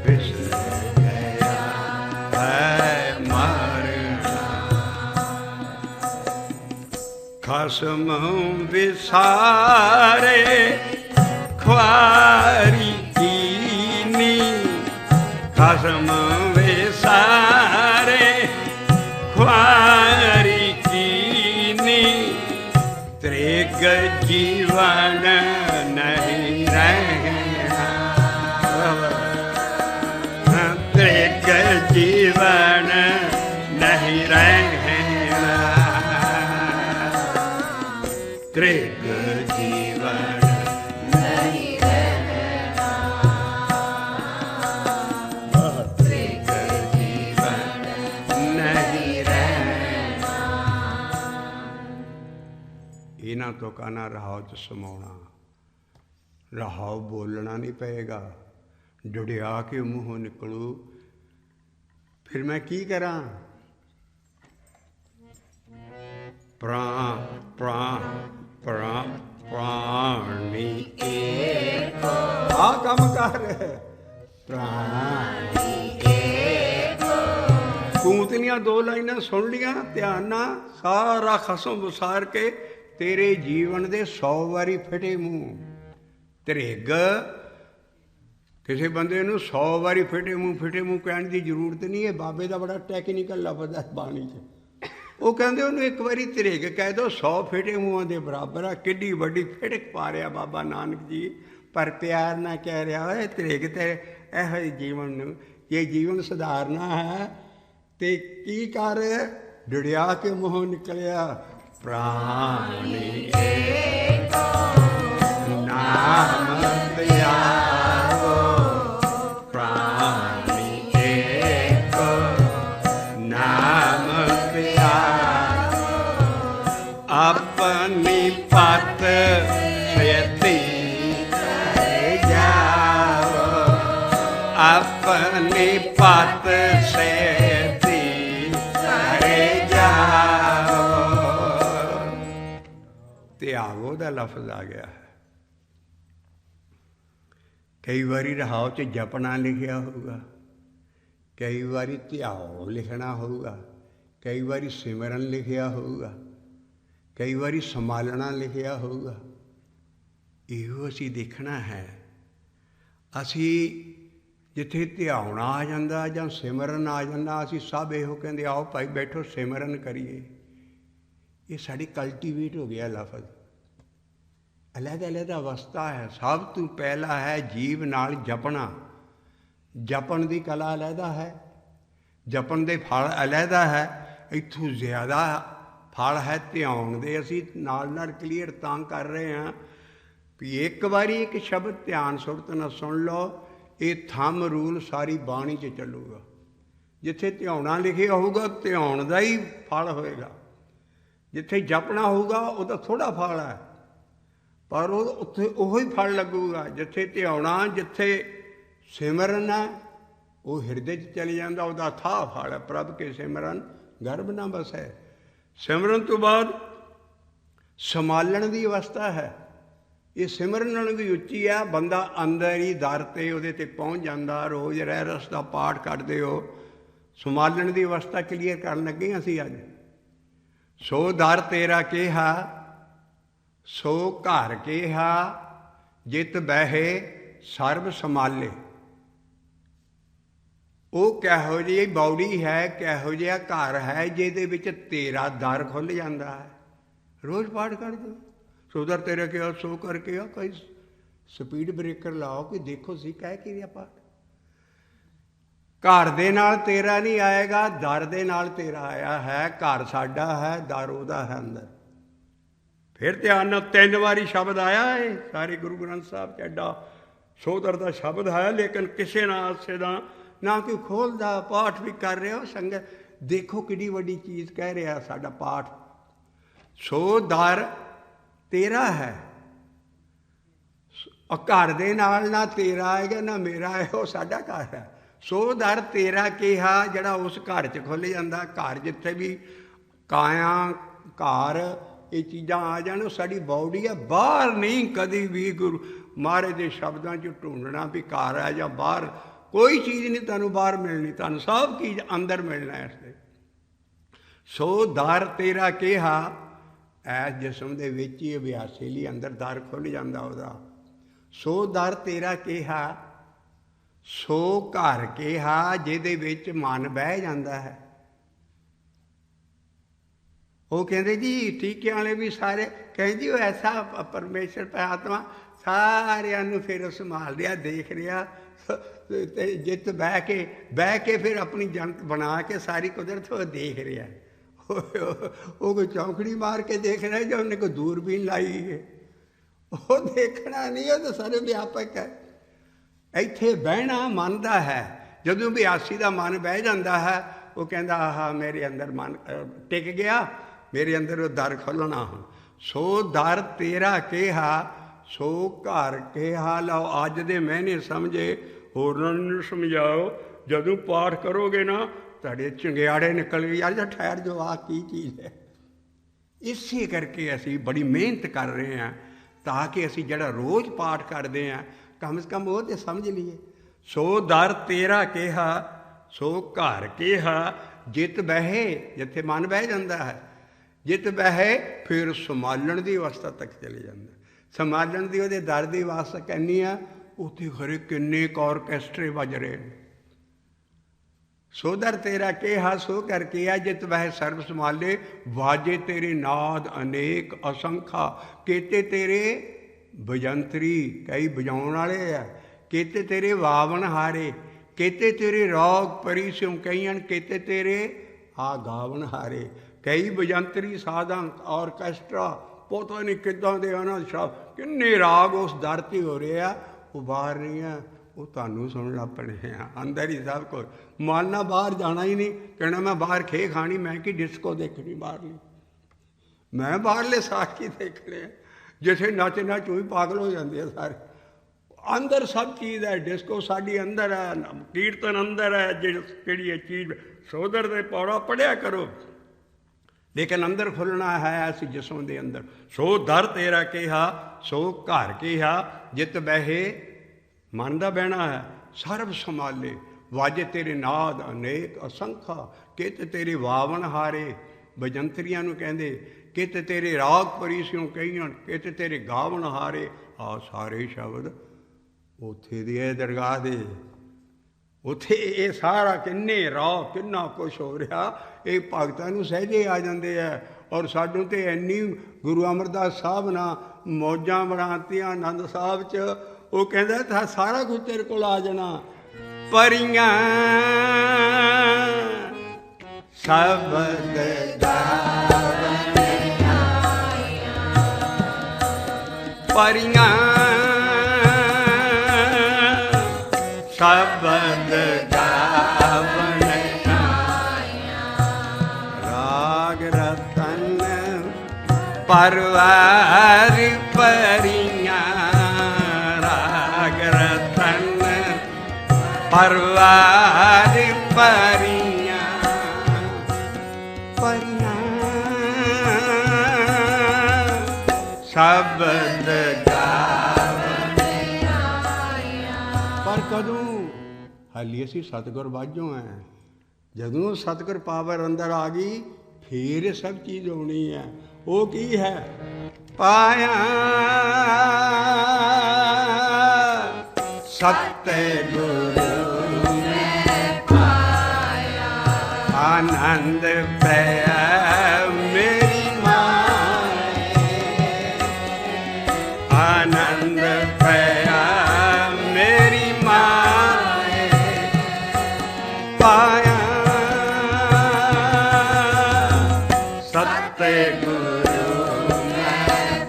ਵਿਸਰ ਗਿਆ ਹੈ ਮਰਨਾ। ਖਸਮ ਵਿਸਾਰੇ ਖੁਆਰੀ ਕੀਨੀ, ਖਸਮ ਵਿਸਾਰੇ ਖੁਆਰੀ ਕੀਨੀ, ਤ੍ਰਿਗ ਜੀਵਨ ਨਹੀਂ ਰਹਿਣਾ, ਤ੍ਰਿਗ ਜੀਵਨ ਨਹੀਂ ਰਹਿਣਾ, ਤ੍ਰਿਗ ਜੀਵਨ ਨਹੀਂ ਰਹਿਣਾ, ਤ੍ਰਿਗ ਜੀਵਨ ਨਹੀਂ ਰਹਿਣਾ। इन्हां तुकां नाल रहाओ च समाउणा। रहाओ बोलना नहीं पएगा, डुडिया के मूँहों निकलू, फिर मैं की करां? प्राण प्राण प्राण प्राणी एक आ काम कर प्राणी एक। कूंतलियां दो लाइनां सुन लियां ध्यान नाल, सारा खसम विसार के तेरे जीवन दे 100 वारी फिटे मूँह। ਧਰੇਗ ਕਿਸੇ ਬੰਦੇ ਨੂੰ 100 ਵਾਰੀ ਫਿਟੇ ਮੂੰਹ ਕਹਿਣ ਦੀ ਜ਼ਰੂਰਤ ਨਹੀਂ। ਇਹ ਬਾਬੇ ਦਾ ਬੜਾ ਟੈਕਨੀਕਲ ਲਫ਼ਜ਼ ਹੈ ਬਾਣੀ 'ਚ। ਉਹ ਕਹਿੰਦੇ ਉਹਨੂੰ ਇੱਕ ਵਾਰੀ ਧਰੇਗ ਕਹਿ ਦਿਓ 100 ਫਿਟੇ ਮੂੰਹਾਂ ਦੇ ਬਰਾਬਰ ਆ। ਕਿੱਡੀ ਵੱਡੀ ਫਿਟਕ ਪਾ ਰਿਹਾ ਬਾਬਾ ਨਾਨਕ ਜੀ, ਪਰ ਪਿਆਰ ਨਾਲ ਕਹਿ ਰਿਹਾ ਓਏ ਧਰੇਗ ਤੇ ਇਹੋ ਜਿਹੇ ਜੀਵਨ ਨੂੰ, ਇਹ ਜੀਵਨ ਸੁਧਾਰਨਾ ਹੈ ਤੇ ਕੀ ਕਰ? ਡੁੜਿਆ ਕੇ ਮੂੰਹੋਂ ਨਿਕਲਿਆ ਪ੍ਰਾਣੀ नाम प्यारो प्राणी एक नाम प्यारो। अपनी पत सेती जाओ, अपनी पत सेती जाओ। त्यागो का लफ्ज आ गया है। कई बारी रहाओ च जपना लिखिया होगा, कई बारी ध्याओ लिखना होगा, कई बारी सिमरन लिखिया होगा, कई बारी संभालना लिखिया होगा। इहो असी देखना है। असी जिथे ध्याउणा आ जांदा जां सिमरन आ जांदा, असी सब इहो कहंदे आओ भाई बैठो सिमरन करिए। ये साडी कल्टीवेट हो गया लफज। अलहदा अलहदा अवस्था है। सब तो पहला है जीव नाल जपना। जपन की कला अलहदा है, जपन के फल अलहदा है। इत्थों ज़्यादा फल है ध्यान दे। असी नाल क्लीयर तां कर रहे हैं भी एक बारी एक शब्द ध्यान सुरत न सुन लो, ये थंब रूल सारी बाणी च चलूगा। जिथे ध्याउणा लिखिया होगा ध्यान का ही फल होएगा, जिथे जपना होगा वह थोड़ा फल है पर उत्थे उही फल लगूगा। जिथे ध्याउणा जिथे सिमरन है वो हिरदे च चली जाता, वह था फल है। प्रभ के सिमरन गर्भ ना बसै। सिमरन तो बाद संभालण की अवस्था है। ये सिमरन भी उच्ची है। बंदा अंदर ही दर ते उहदे ते पहुँच जाता। रोज़ रहरस का पाठ करते हो। संभालण की अवस्था क्लीयर कर लगे असीं अज। सो दर तेरा केहा सो घर केहा, जित बहे सर्व संभाले। वो किहो जी बौड़ी है, किहो जिहा घर है जिहदे विच तेरा दर खुल जाता है। रोज़ पाठ कर दो। सो दर तेरा केहा सो करके आ। कोई स्पीड ब्रेकर लाओ कि देखो सी कह के रिहा पाठ। घर दे नाल तेरा नहीं आएगा, दर दे नाल तेरा आया है। घर साडा है, दर उहदा है अंदर। फिर ध्यान नाल 3 बारी शब्द आया है सारे गुरु ग्रंथ साहब एडा सोदर का शब्द है, लेकिन किसी ना आसे का ना कोई खोलदा। पाठ भी कर रहे हो संगत, देखो कितनी वड्डी चीज़ कह रहा साडा पाठ। सो दर तेरा है, घर दे नाल ना तेरा आएगा ना मेरा है, वो साडा घर है। सो दर तेरा कहा जड़ा उस घर च खुल जाता। घर जिथे भी काया घर ये चीज़ां आ जान साड़ी बॉडी है। बाहर नहीं कभी भी गुरु महाराज के शब्दों च ढूंढना भी घर है या बाहर, कोई चीज़ नहीं तुहानूं बाहर मिलनी, तुहानूं सब चीज़ अंदर मिलना है। इसलिए सो दर तेरा कहा ऐस जिसम दे विच ही अभ्यासी लिए अंदर दर खुल जाता वह। सो दर तेरा कहा सो घर कहा जिहदे विच मन बह जाता है। वो कहते जी टीके वाले भी सारे कहें जी वो ऐसा परमेश्वर परमात्मा सारियां फिर संभाल रहा, देख रहा। जित बह के फिर अपनी जनत बना के सारी कुदरत वो देख रहा। वो कोई चौंकड़ी मार के देख रहा है जो उन्हें कोई दूरबीन लाई है, वो देखना नहीं है। तो सारे व्यापक है। इत्थे बहना मन का है। जदों अभ्यासी का मन बह जाता है वो कहता आह मेरे अंदर मन टिक गया, मेरे अंदर वो दर खुलना। सो दर तेरा केहा सो घर केहा। लो अज दे मैंने समझे होरां नूं समझाओ। जदों पाठ करोगे ना तुहाडे चंगियाड़े निकल गई, यार ठहर जो आ की चीज़ है। इसे करके असी बड़ी मेहनत कर रहे हैं ताकि असी जिहड़ा रोज़ पाठ करते हैं कम से कम वो तो समझ लीए। सो दर तेरा केहा सो घर केहा। जित बहे, जिथे मन बह जाता है, जित बहे फिर संभालण की अवस्था तक चले जाता। संभालण की वो दर की अवस्था कहनी आ, उत्थे खरे किन्ने ऑरकैस्ट्रे बज रहे हैं। सो दर तेरा केहा सो कर किया। जित वह सर्व संभाले वाजे तेरे नाद अनेक असंखा। केते तेरे बजंतरी कई बजाउण वाले आ, केते तेरे वावन हारे, केते तेरे रौग परी स्यों कईन, केते तेरे आ गावन हारे। कई बजंतरी साधन ऑरकैस्ट्रा पता नहीं किदां दे आनंद शब्द किन्ने राग उस दर ते हो रहे आ, वो बाहर नहीं है, वो तुहानूं सुन लग पड़े हैं। अंदर ही सब कुछ। मन ना बाहर जाना ही नहीं, कहना मैं बाहर खे खानी, मैं कि डिस्को देखनी बाहरली, मैं बाहरले साथी देखने जिसे नच नच भी पागल हो जाते हैं सारे। अंदर सब चीज़ है, डिस्को साड़ी अंदर है, कीर्तन अंदर है, जी चीज़ सोदर दे पौड़ा पढ़िया करो, लेकिन अंदर खुलना है ऐसी जिसम के अंदर। सो दर तेरा केहा सो घर केहा। जित बहे मन का बहना है सर्व संभाले वाजे तेरे नाद अनेक असंखा। कित तेरे वावन हारे बजंतरियां नूं कहंदे, कित तेरे राग परी स्यों कईन, कित तेरे गावन हारे। आ सारे शब्द उत्थे दे दरगाह दे, उत्थे ये सारा किन्ने राग किन्ना कुछ हो रहा, ये भगतां नूं सहजे आ जाते हैं। और सानूं ते इन्नी गुरु अमरदास साहब ना मौजां बनातियां आनंद साहब च, वो कहता था सारा कुछ तेरे को आ जाना। परियां शब्द गावन परियां शब्द गावन राग रतन परवार परियां राग रतन परवार परियां परियां शब्द गावन। पर कदों हाली असी सतगुर बाझों हैं, जदों सतगुर पावर अंदर आ गई फिर सब चीज़ होनी है। वो की है पाया सतगुरु ने पाया आनंद पाया मेरी माए, आनंद पाया मेरी माए पाया सतगुरु ने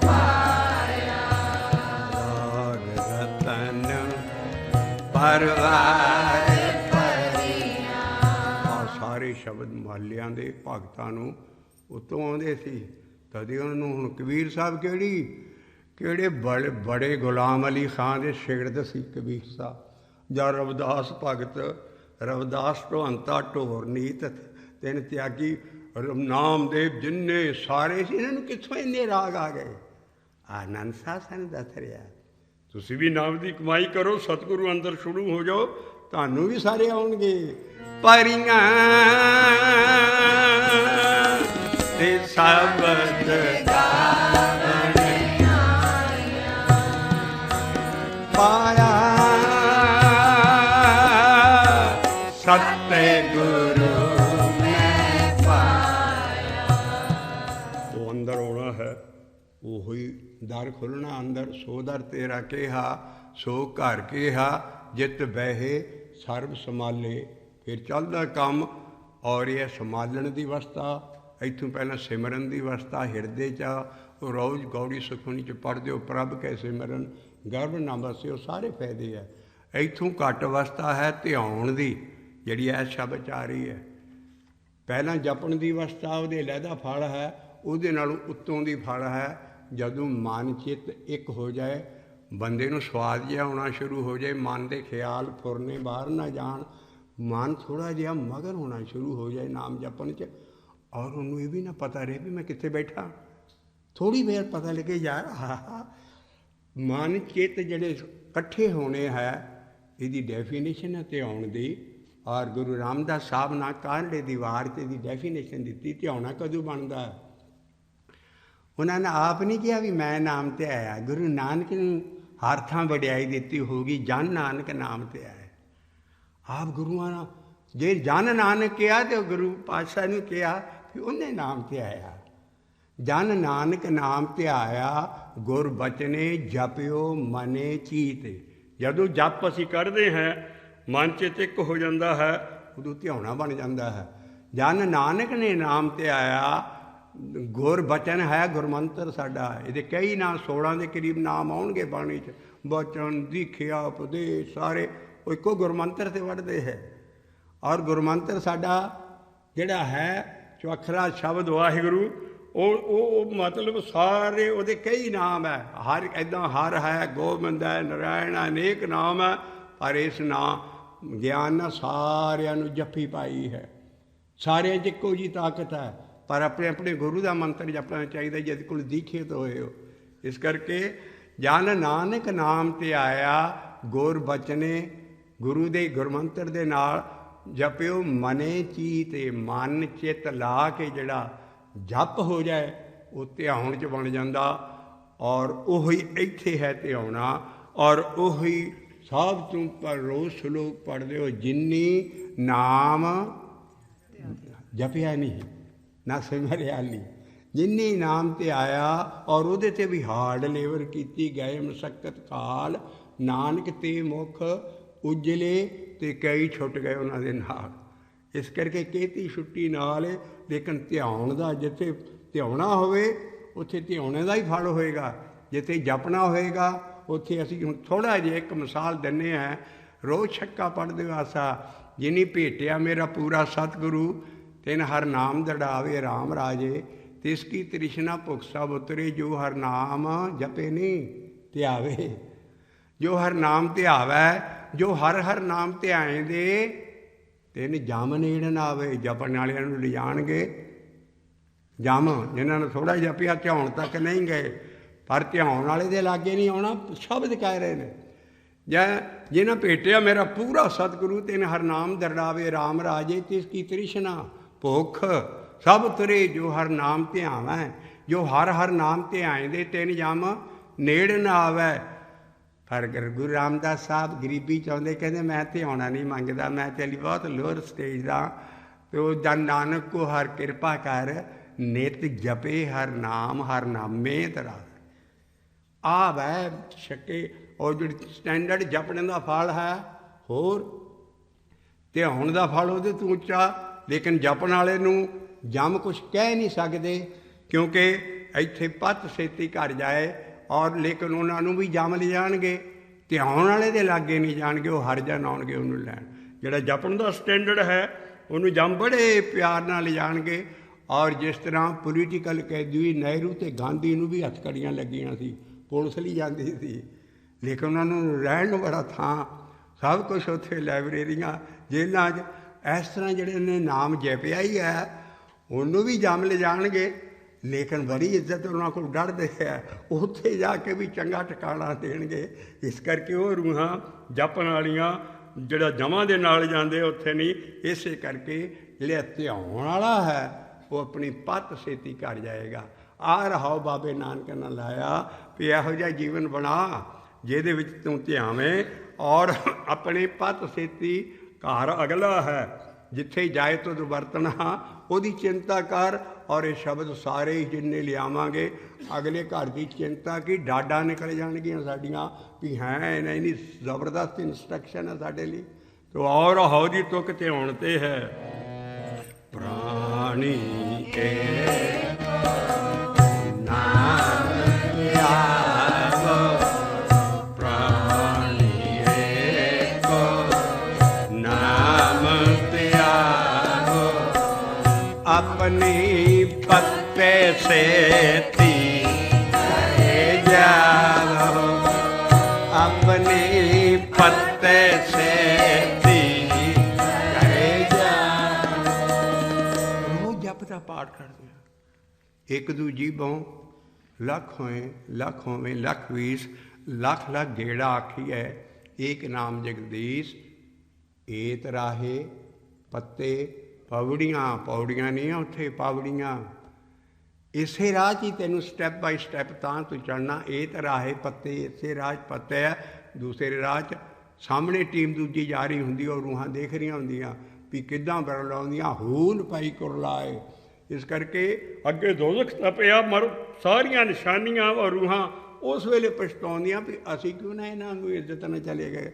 पाया राग रतन परवार परियां। आ सारे शब्द मालियां दे भगतां नूं उत्तों आउंदे सी। तदे उन्होंने हुण कबीर साहब किहड़े बड़े बड़े गुलाम अली खां दे शिगरद सी कबीर साहब। जां रविदास भगत रविदास ढोहंता ढोर नीत तिन त्यागी नामदेव जिन्ने सारे सी, इन्होंने कित्थों इन्ने राग आ गए। आनंद साहब सानूं दस रहा तुसीं भी नाम की कमाई करो, सतगुरु अंदर शुरू हो जाओ, तुहानूं भी सारे आउणगे। परियां ते शब्द गावन पाया सतगुरु ने पाया। वो अंदर आना है, वो ही दर खुलना अंदर। सो दर तेरा केहा सो घर केहा। जित बहे सर्व संभाले। फिर चलदा काम और यह संभालण की अवस्था। इत्थों पहला सिमरन की अवस्था हिरदे च रोज़ गौड़ी सुखमनी च पढ़ते हो प्रभ कै सिमरन गर्भ ना बसे, सारे फायदे है। इत्थों घट अवस्था है ध्यान की जिहड़ी ऐ शब्द आ रही है। पहला जपण की अवस्था वो लहदा फल है, ਉਹਦੇ ਨਾਲੋਂ ਉੱਤੋਂ ਦੀ ਫਲ ਹੈ ਜਦੋਂ ਮਨ ਚਿੱਤ ਇੱਕ ਹੋ ਜਾਏ, ਬੰਦੇ ਨੂੰ ਸਵਾਦ ਜਿਹਾ ਆਉਣਾ ਸ਼ੁਰੂ ਹੋ ਜਾਏ, ਮਨ ਦੇ ਖਿਆਲ ਫੁਰਨੇ ਬਾਹਰ ਨਾ ਜਾਣ, ਮਨ ਥੋੜ੍ਹਾ ਜਿਹਾ ਮਗਨ ਹੋਣਾ ਸ਼ੁਰੂ ਹੋ ਜਾਏ ਨਾਮ ਜਪਣ 'ਚ, ਔਰ ਉਹਨੂੰ ਇਹ ਵੀ ਨਾ ਪਤਾ ਰਹੇ ਵੀ ਮੈਂ ਕਿੱਥੇ ਬੈਠਾ। ਥੋੜ੍ਹੀ ਦੇਰ ਪਤਾ ਲੱਗੇ ਯਾਰ ਮਨ ਚਿੱਤ ਜਿਹੜੇ ਇਕੱਠੇ ਹੋਣੇ ਹੈ, ਇਹਦੀ ਡੈਫੀਨੇਸ਼ਨ ਹੈ ਧਿਆਉਣ ਦੀ। ਔਰ ਗੁਰੂ ਰਾਮਦਾਸ ਸਾਹਿਬ ਨਾਲ ਕਾਂਢੇ ਦੀਵਾਰ 'ਤੇ ਦੀ ਡੈਫੀਨੇਸ਼ਨ ਦਿੱਤੀ, ਧਿਆਉਣਾ ਕਦੋਂ ਬਣਦਾ। ਉਹਨਾਂ ਨੇ ਆਪ ਨਹੀਂ ਕਿਹਾ ਵੀ ਮੈਂ ਨਾਮ 'ਤੇ ਆਇਆ, ਗੁਰੂ ਨਾਨਕ ਨੂੰ ਹਰ ਥਾਂ ਵਡਿਆਈ ਦਿੱਤੀ ਹੋਊਗੀ, ਜਨ ਨਾਨਕ ਨਾਮ 'ਤੇ ਆਇਆ। ਆਪ ਗੁਰੂਆਂ ਨਾਲ ਜੇ ਜਨ ਨਾਨਕ ਕਿਹਾ ਤੇ ਗੁਰੂ ਪਾਤਸ਼ਾਹ ਨੂੰ ਕਿਹਾ ਵੀ ਉਹਨੇ ਨਾਮ 'ਤੇ ਆਇਆ। ਜਨ ਨਾਨਕ ਨਾਮ 'ਤੇ ਆਇਆ, ਗੁਰ ਬਚਨੇ ਜਪਿਓ ਮਨੇ ਚੀਤ। ਜਦੋਂ ਜਪ ਅਸੀਂ ਕਰਦੇ ਹਾਂ ਮਨ 'ਚ ਇੱਕ ਹੋ ਜਾਂਦਾ ਹੈ, ਉਦੋਂ ਧਿਆਉਣਾ ਬਣ ਜਾਂਦਾ ਹੈ। ਜਨ ਨਾਨਕ ਨੇ ਨਾਮ 'ਤੇ ਆਇਆ, ਗੁਰ ਬਚਨ ਹੈ ਗੁਰਮੰਤਰ ਸਾਡਾ। ਇਹਦੇ ਕਈ ਨਾਮ 16 ਦੇ ਕਰੀਬ ਨਾਮ ਆਉਣਗੇ ਬਾਣੀ 'ਚ, ਬਚਨ ਦੀਖਿਆ ਉਪਦੇਸ਼ ਸਾਰੇ ਉਹ ਇੱਕੋ ਗੁਰਮੰਤਰ 'ਤੇ ਵੜਦੇ ਹੈ। ਔਰ ਗੁਰਮੰਤਰ ਸਾਡਾ ਜਿਹੜਾ ਹੈ ਚੌਖਰਾ ਸ਼ਬਦ ਵਾਹਿਗੁਰੂ, ਉਹ ਮਤਲਬ ਸਾਰੇ ਉਹਦੇ ਕਈ ਨਾਮ ਹੈ। ਹਰ ਇੱਦਾਂ ਹਰ ਹੈ, ਗੋਬਿੰਦ ਹੈ, ਨਰਾਇਣ ਹੈ, ਅਨੇਕ ਨਾਮ ਹੈ। ਪਰ ਇਸ ਨਾਮ ਗਿਆਨ ਨਾਲ ਸਾਰਿਆਂ ਨੂੰ ਜੱਫੀ ਪਾਈ ਹੈ, ਸਾਰਿਆਂ 'ਚ ਇੱਕੋ ਜਿਹੀ ਤਾਕਤ ਹੈ। ਪਰ ਆਪਣੇ ਆਪਣੇ ਗੁਰੂ ਦਾ ਮੰਤਰ ਜਪਣਾ ਚਾਹੀਦਾ ਜਿਹਦੇ ਕੋਲ ਦੀਖਿਤ ਹੋਏ ਹੋ। ਇਸ ਕਰਕੇ ਜਨ ਨਾਨਕ ਨਾਮ 'ਤੇ ਆਇਆ, ਗੁਰ ਬਚਨੇ ਗੁਰੂ ਦੇ ਗੁਰਮੰਤਰ ਦੇ ਨਾਲ ਜਪਿਓ ਮਨੇ ਚੀਤ। ਮਨ ਚਿੱਤ ਲਾ ਕੇ ਜਿਹੜਾ ਜਪ ਹੋ ਜਾਏ ਉਹ ਧਿਆਉਣ 'ਚ ਬਣ ਜਾਂਦਾ। ਔਰ ਉਹੀ ਇੱਥੇ ਹੈ ਧਿਆਉਣਾ। ਔਰ ਉਹੀ ਸਭ ਤੋਂ ਪਰ ਰੋਜ਼ ਸ਼ਲੋਕ ਪੜ੍ਹਦੇ ਹੋ, ਜਿੰਨੀ ਨਾਮ ਜਪਿਆ ਨਹੀਂ ਨਾ ਸਿਮਰਿਆ ਨਹੀਂ, ਜਿੰਨੀ ਨਾਮ 'ਤੇ ਆਇਆ ਔਰ ਉਹਦੇ 'ਤੇ ਵੀ ਹਾਰਡ ਲੇਬਰ ਕੀਤੀ, ਗਏ ਮਸੱਕਤ ਕਾਲ, ਨਾਨਕ ਤੇ ਮੁਖ ਉਜਲੇ ਤੇ ਕਈ ਛੁੱਟ ਗਏ ਉਹਨਾਂ ਦੇ ਨਾਲ। ਇਸ ਕਰਕੇ ਕਿਹਤੀ ਛੁੱਟੀ ਨਾਲ, ਲੇਕਿਨ ਧਿਆਉਣ ਦਾ ਜਿੱਥੇ ਧਿਆਉਣਾ ਹੋਵੇ ਉੱਥੇ ਧਿਆਉਣੇ ਦਾ ਹੀ ਫਲ ਹੋਏਗਾ, ਜਿੱਥੇ ਜਪਣਾ ਹੋਏਗਾ ਉੱਥੇ ਅਸੀਂ ਹੁਣ ਥੋੜ੍ਹਾ ਜਿਹਾ ਇੱਕ ਮਿਸਾਲ ਦਿੰਦੇ ਹਾਂ। ਰੋਜ਼ ਛੱਕਾ ਪੜ੍ਹਦੇ ਆਸਾ, ਜਿਨੀ ਭੇਟਿਆ ਮੇਰਾ ਪੂਰਾ ਸਤਿਗੁਰੂ, ਤਿਨ ਹਰ ਨਾਮ ਦੜਾਵੇ ਰਾਮ ਰਾਜੇ, ਤਿਸ ਕੀ ਤ੍ਰਿਸ਼ਨਾ ਭੁਖ ਸਭ ਉਤਰੇ, ਜੋ ਹਰ ਨਾਮ ਜਪੇ ਨਹੀਂ ਧਿਆਵੇ। ਜੋ ਹਰ ਨਾਮ ਧਿਆਵੈ, ਜੋ ਹਰ ਹਰ ਨਾਮ ਧਿਆਏਂਦੇ, ਤਿੰਨ ਜਮ ਨੇੜ ਨਾ ਆਵੇ। ਜਪਣ ਵਾਲਿਆਂ ਨੂੰ ਲਿਜਾਣਗੇ ਜਮ, ਜਿਨ੍ਹਾਂ ਨੇ ਥੋੜ੍ਹਾ ਜਪਿਆ ਧਿਆਉਣ ਤੱਕ ਨਹੀਂ ਗਏ, ਪਰ ਧਿਆਉਣ ਵਾਲੇ ਦੇ ਲਾਗੇ ਨਹੀਂ ਆਉਣਾ। ਸ਼ਬਦ ਕਹਿ ਰਹੇ ਨੇ, ਜੈ ਜਿਨ੍ਹਾਂ ਭੇਟਿਆ ਮੇਰਾ ਪੂਰਾ ਸਤਿਗੁਰੂ, ਤਿਨ ਹਰ ਨਾਮ ਦਰੜਾਵੇ ਰਾਮ ਰਾਜੇ, ਤਿਸ ਕੀ ਤ੍ਰਿਸ਼ਨਾ ਭੁੱਖ ਸਭ ਉਤਰੇ, ਜੋ ਹਰ ਨਾਮ ਧਿਆਵੈ। ਜੋ ਹਰ ਹਰ ਨਾਮ ਧਿਆਏਂਦੇ, ਤਿੰਨ ਜਮ ਨੇੜ ਨਾ ਆਵੈ। ਪਰ ਗੁਰੂ ਰਾਮਦਾਸ ਸਾਹਿਬ ਗਰੀਬੀ ਚਾਹੁੰਦੇ, ਕਹਿੰਦੇ ਮੈਂ ਧਿਆਉਣਾ ਨਹੀਂ ਮੰਗਦਾ, ਮੈਂ ਤੇਰੀ ਬਹੁਤ ਲੋਅਰ ਸਟੇਜ ਦਾ। ਅਤੇ ਉਹ ਜਨ ਨਾਨਕ ਕੋ ਹਰ ਕਿਰਪਾ ਕਰ, ਨਿਤ ਜਪੇ ਹਰ ਨਾਮ ਹਰ ਨਾਮੇ ਤਰਾ। ਆਹ ਵੈ ਛੱਕੇ। ਔਰ ਜਿਹੜੀ ਸਟੈਂਡਰਡ ਜਪਣ ਦਾ ਫਲ ਹੈ ਹੋਰ, ਧਿਆਉਣ ਦਾ ਫਲ ਉਹਦੇ ਤੋਂ ਉੱਚਾ। ਲੇਕਿਨ ਜਪਣ ਵਾਲੇ ਨੂੰ ਜਮ ਕੁਛ ਕਹਿ ਨਹੀਂ ਸਕਦੇ, ਕਿਉਂਕਿ ਇੱਥੇ ਪੱਤ ਛੇਤੀ ਘਰ ਜਾਏ। ਔਰ ਲੇਕਿਨ ਉਹਨਾਂ ਨੂੰ ਵੀ ਜਮ ਲਿਜਾਣਗੇ, ਧਿਆਉਣ ਵਾਲੇ ਦੇ ਲਾਗੇ ਨਹੀਂ ਜਾਣਗੇ, ਉਹ ਹਰ ਜਨ ਆਉਣਗੇ ਉਹਨੂੰ ਲੈਣ। ਜਿਹੜਾ ਜਪਣ ਦਾ ਸਟੈਂਡਰਡ ਹੈ ਉਹਨੂੰ ਜਮ ਬੜੇ ਪਿਆਰ ਨਾਲ ਲਿਜਾਣਗੇ। ਔਰ ਜਿਸ ਤਰ੍ਹਾਂ ਪੋਲੀਟੀਕਲ ਕੈਦੀ ਨਹਿਰੂ ਅਤੇ ਗਾਂਧੀ ਨੂੰ ਵੀ ਹੱਥਕੜੀਆਂ ਲੱਗੀਆਂ ਸੀ, ਪੁਲਿਸ ਲਈ ਜਾਂਦੀ ਸੀ, ਲੇਕਿਨ ਉਹਨਾਂ ਨੂੰ ਰਹਿਣ ਨੂੰ ਬੜਾ ਥਾਂ, ਸਭ ਕੁਛ ਉੱਥੇ, ਲਾਇਬ੍ਰੇਰੀਆਂ, ਜੇਲ੍ਹਾਂ 'ਚ। ਇਸ ਤਰ੍ਹਾਂ ਜਿਹੜੇ ਨੇ ਨਾਮ ਜਪਿਆ ਹੀ ਹੈ ਉਹਨੂੰ ਵੀ ਜਮ ਲਿਜਾਣਗੇ, ਲੇਕਿਨ ਬੜੀ ਇੱਜ਼ਤ ਉਹਨਾਂ ਕੋਲ ਡਰਦੇ ਹੈ, ਉੱਥੇ ਜਾ ਕੇ ਵੀ ਚੰਗਾ ਟਿਕਾਣਾ ਦੇਣਗੇ। ਇਸ ਕਰਕੇ ਉਹ ਰੂਹਾਂ ਜਪਣ ਵਾਲੀਆਂ ਜਿਹੜਾ ਜਮਾਂ ਦੇ ਨਾਲ ਜਾਂਦੇ ਉੱਥੇ ਨਹੀਂ। ਇਸੇ ਕਰਕੇ ਜਿਹੜਾ ਧਿਆਉਣ ਵਾਲਾ ਹੈ ਉਹ ਆਪਣੀ ਪੱਤ ਛੇਤੀ ਘਰ ਜਾਏਗਾ। ਆ ਰਹਾਓ ਬਾਬੇ ਨਾਨਕ ਨੇ ਲਾਇਆ ਵੀ ਇਹੋ ਜਿਹਾ ਜੀਵਨ ਬਣਾ ਜਿਹਦੇ ਵਿੱਚ ਤੂੰ ਧਿਆਵੇਂ, ਔਰ ਆਪਣੇ ਪੱਤ ਛੇਤੀ ਘਰ ਅਗਲਾ ਹੈ ਜਿੱਥੇ ਜਾਏ ਤੁਧ ਵਰਤਣਾ, ਉਹਦੀ ਚਿੰਤਾ ਕਰ। ਔਰ ਇਹ ਸ਼ਬਦ ਸਾਰੇ ਹੀ ਜਿੰਨੇ ਲਿਆਵਾਂਗੇ, ਅਗਲੇ ਘਰ ਦੀ ਚਿੰਤਾ ਕੀ, ਡਾਡਾ ਨਿਕਲ ਜਾਣਗੀਆਂ ਸਾਡੀਆਂ ਵੀ ਹੈ ਨਹੀਂ। ਜ਼ਬਰਦਸਤ ਇੰਸਟਰਕਸ਼ਨ ਹੈ ਸਾਡੇ ਲਈ। ਤੋ ਔਰ ਹਉ ਦੀ ਤੁਕ ਧਿਆਉਣ 'ਤੇ ਹੈ। ਪ੍ਰਾਣੀ ਕੇ ਨਾਮ ਧਿਆਵੋ, ਪ੍ਰਾਣੀ ਏਕੋ ਨਾਮ ਧਿਆਵੋ, ਆਪਣੀ ਪੱਤੇ सेती करे जाओ, अपने पत्ते सेती करे जाओ। रोज जप का पाठ करते हैं, एक दूजी बहु लख होए लख होवे लख 20 लख लख गेड़ा आखिए, एक नाम जगदीश। एत राहे पत्ते पौड़ियाँ, पौड़ियाँ नहीं है उत्थे पावड़ियाँ। इसे राह ही तेनों स्टैप बाय स्टैप तां तू चढ़ना। एत राहे पत्ते, इसे राह पत्ते है, दूसरे राह सामने टीम दूजी जा रही होंगी और रूहां देख रही होंदियां भी किद्दां बरलाउंदियां, हूल पाई कुरलाए। इस करके अगे दोज़ख तपिया मर सारिया निशानियां और रूहां उस वेले पछताउंदियां भी असी क्यों ना इन्हां नूं इज्जत न चले गए,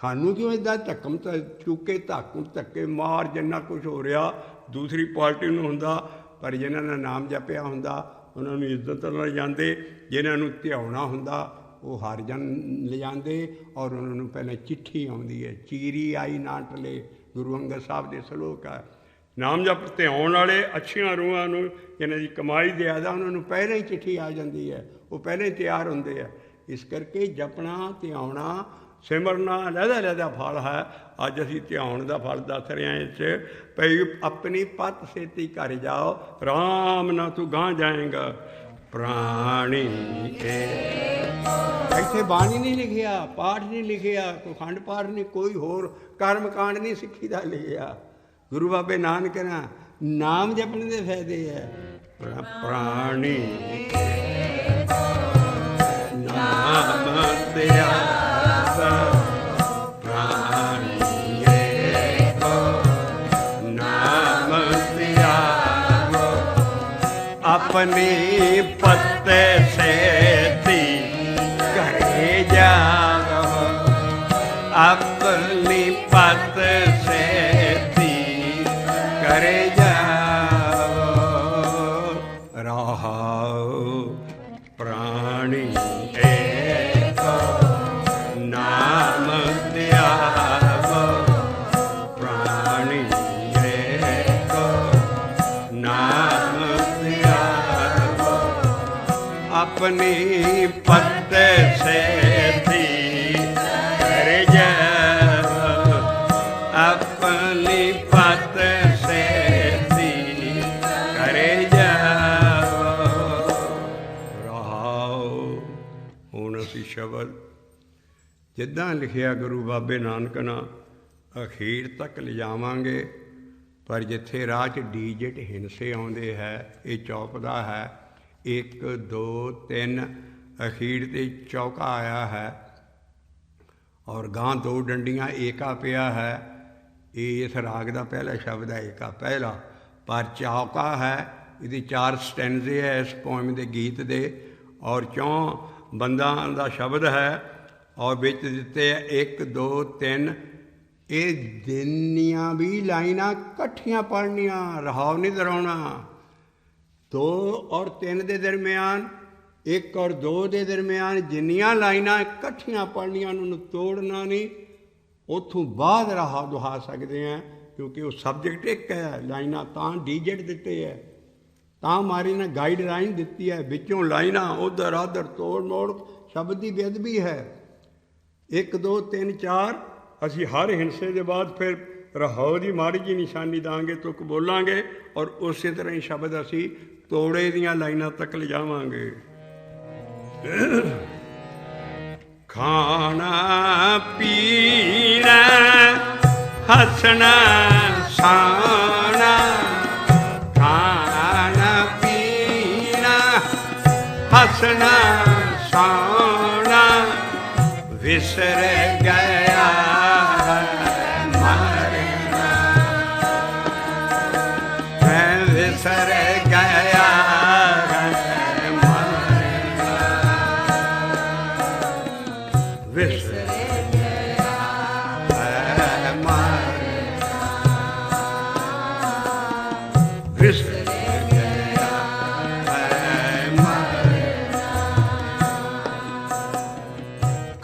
सानू क्यों इदा धक्कम चुके धक्के मार जिन्ना कुछ हो रहा दूसरी पार्टी नूं हुंदा, पर जिन्हां ने नाम जपिया हुंदा उन्हां नूं इज्जत ले जांदे, जिन्हां नूं ध्याउणा हुंदा वो हर जन ले जाते। और उन्होंने पहले चिट्ठी आती है, चीरी आई ना टले, गुरु अंगद साहब के सलोक है। नाम जप ध्यान वाले अच्छियां रूहां नूं जिन्हां दी कमाई ज़्यादा उन्होंने पहले ही चिट्ठी आ जाती है, वो पहले ही तैयार होंगे है। इस करके जपना ध्याना सिमरना लहदा लहदा फल है। अज असीं ध्यान का फल दस रहे हैं इस भई अपनी पत सेती कर जाओ, राम ना तू गांह जाएगा प्राणी के। इत्थे बाणी नहीं लिखिया, पाठ नहीं लिखिया, कोई खंड पाठ नहीं, कोई होर कर्म कांड नहीं सिੱਖੀ ਦਾ लिखिया। गुरु बाबे नानक ना नाम जपने के फायदे है। प्राणी नाम तेरा अपनी पत्ते सेती करे जाओ, अपनी पत सेती करे जाओ। रहाओ प्राणी एक नाम त्यागो, प्राणी एक नाम अपनी पत सेती करे जाओ, अपनी पत सेती करे जाओ। रहाओ हुण असीं शब्द जिद्दां लिखिया गुरु बाबे नानक ना अखीर तक लिजावांगे, पर जिथे राह च डीजिट हिंसे आउंदे है ये चौकदा है। 1 2 3 अखीर ते चौका आया है और गां 2 डंडियां एका पिया है। ये इस राग का पहला शब्द है एका पहला, पर चौका है ये 4 स्टैंजे है इस पोएम के गीत दे और 4 बंदा का शब्द है और बिच दिते 1 2 3। ये जिन्नियां भी लाइनां कट्ठियां पढ़नियां, रहाव नहीं दराउणा। 2 और 3 के दरम्यान, 1 और 2 के दरम्यान जिन्नियां लाइनां इकट्ठियां पढ़नियां उन्होंने तोड़ना नहीं, उतों बाद रहा दुहा सकते हैं क्योंकि वो सबजैक्ट एक है। लाइनां तां डीजेट दिते है, तां मारी ने गाइडलाइन दी है, विचों लाइनां उधर आधर तोड़ मोड़ शब्द की बेअदबी है। 1 2 3 4 असी हर हिंसे के बाद फिर रहाओ की माड़ी जी निशानी दांगे, तुक बोलांगे और उस तरह ही शब्द असी तोड़े दियां लाइनां तक ले जावांगे। खाना पीना हसना साना, खाना पीना हसना साना विसर गया मरना, मैं विसर गया मरना, विसर गया मरना, विसर गया मरना।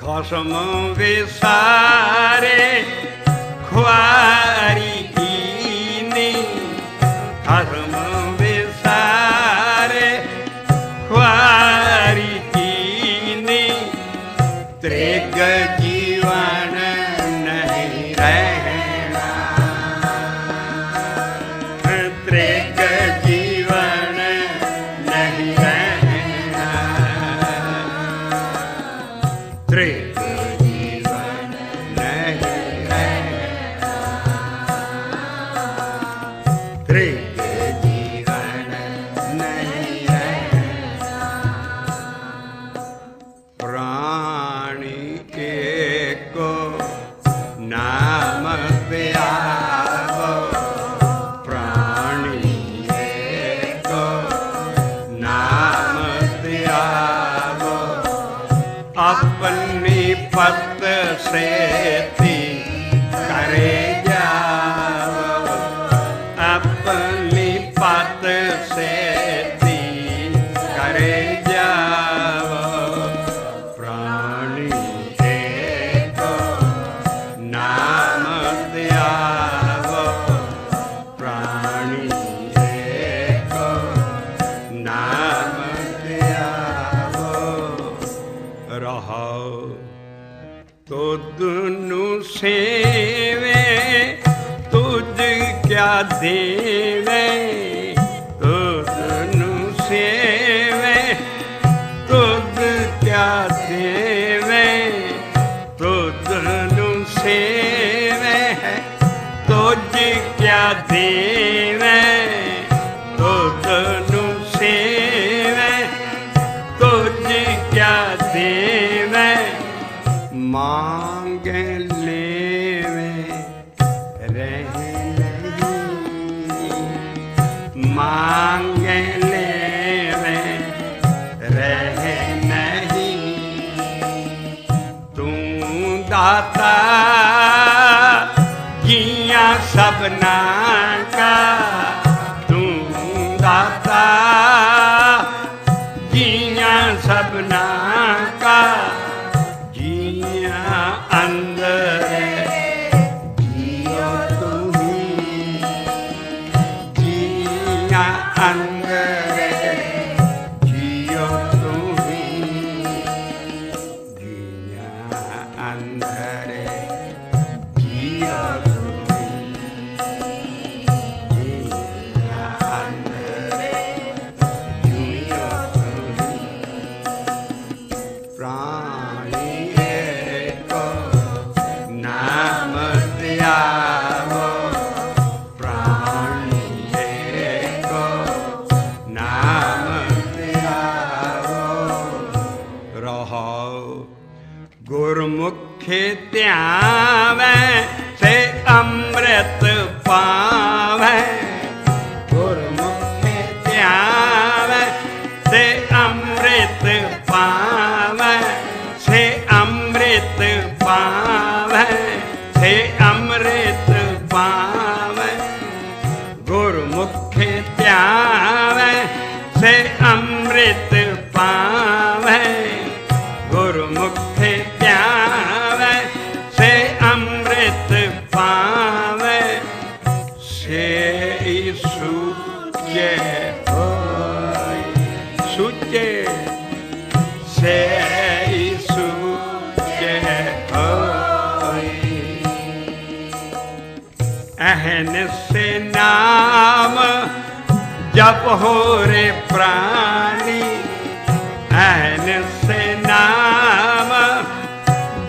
कसम विसारे खुआरी कीनी, कसम विसारे अपनी पत सेती करे जावो, अपनी पत सेती करे जावो, प्राणी एक नाम ध्यावो, प्राणी एक नाम ध्यावो। रहो तुधनु सेवे तुझ क्या देवे, तुधनु सेवे तुझ क्या देवे, तुधनु सेवे तुझ क्या देवे, तुधनु सेवे तुझ क्या देवे, मांग लेवे रह नहीं, मांग लेवे रह नहीं, तू दाता जिया सबना का, तू दाता जिया सबना का, जिया अंदर जियो तुम्ही, जिया अंदर जियो तुम्ही, जिया अंदर जियो तुम्ही, जिया अंदर जियो तुम्ही, प्राणी एक नाम ध्यावो, प्राणी एक नाम ध्यावो। रहो गुरमुखी ध्यावे से अमृत पावे, गुरमुखी ध्यावे से अमृत पावे, से अमृत पावे, से अमृत पावे, गुरमुखी ध्यावे से अमृत पावे, गुरमुखी ध्यावे से अमृत पावे, से सुचे सुचे से सुचे अहन से नाम जप हो रे प्राणी, अहन से नाम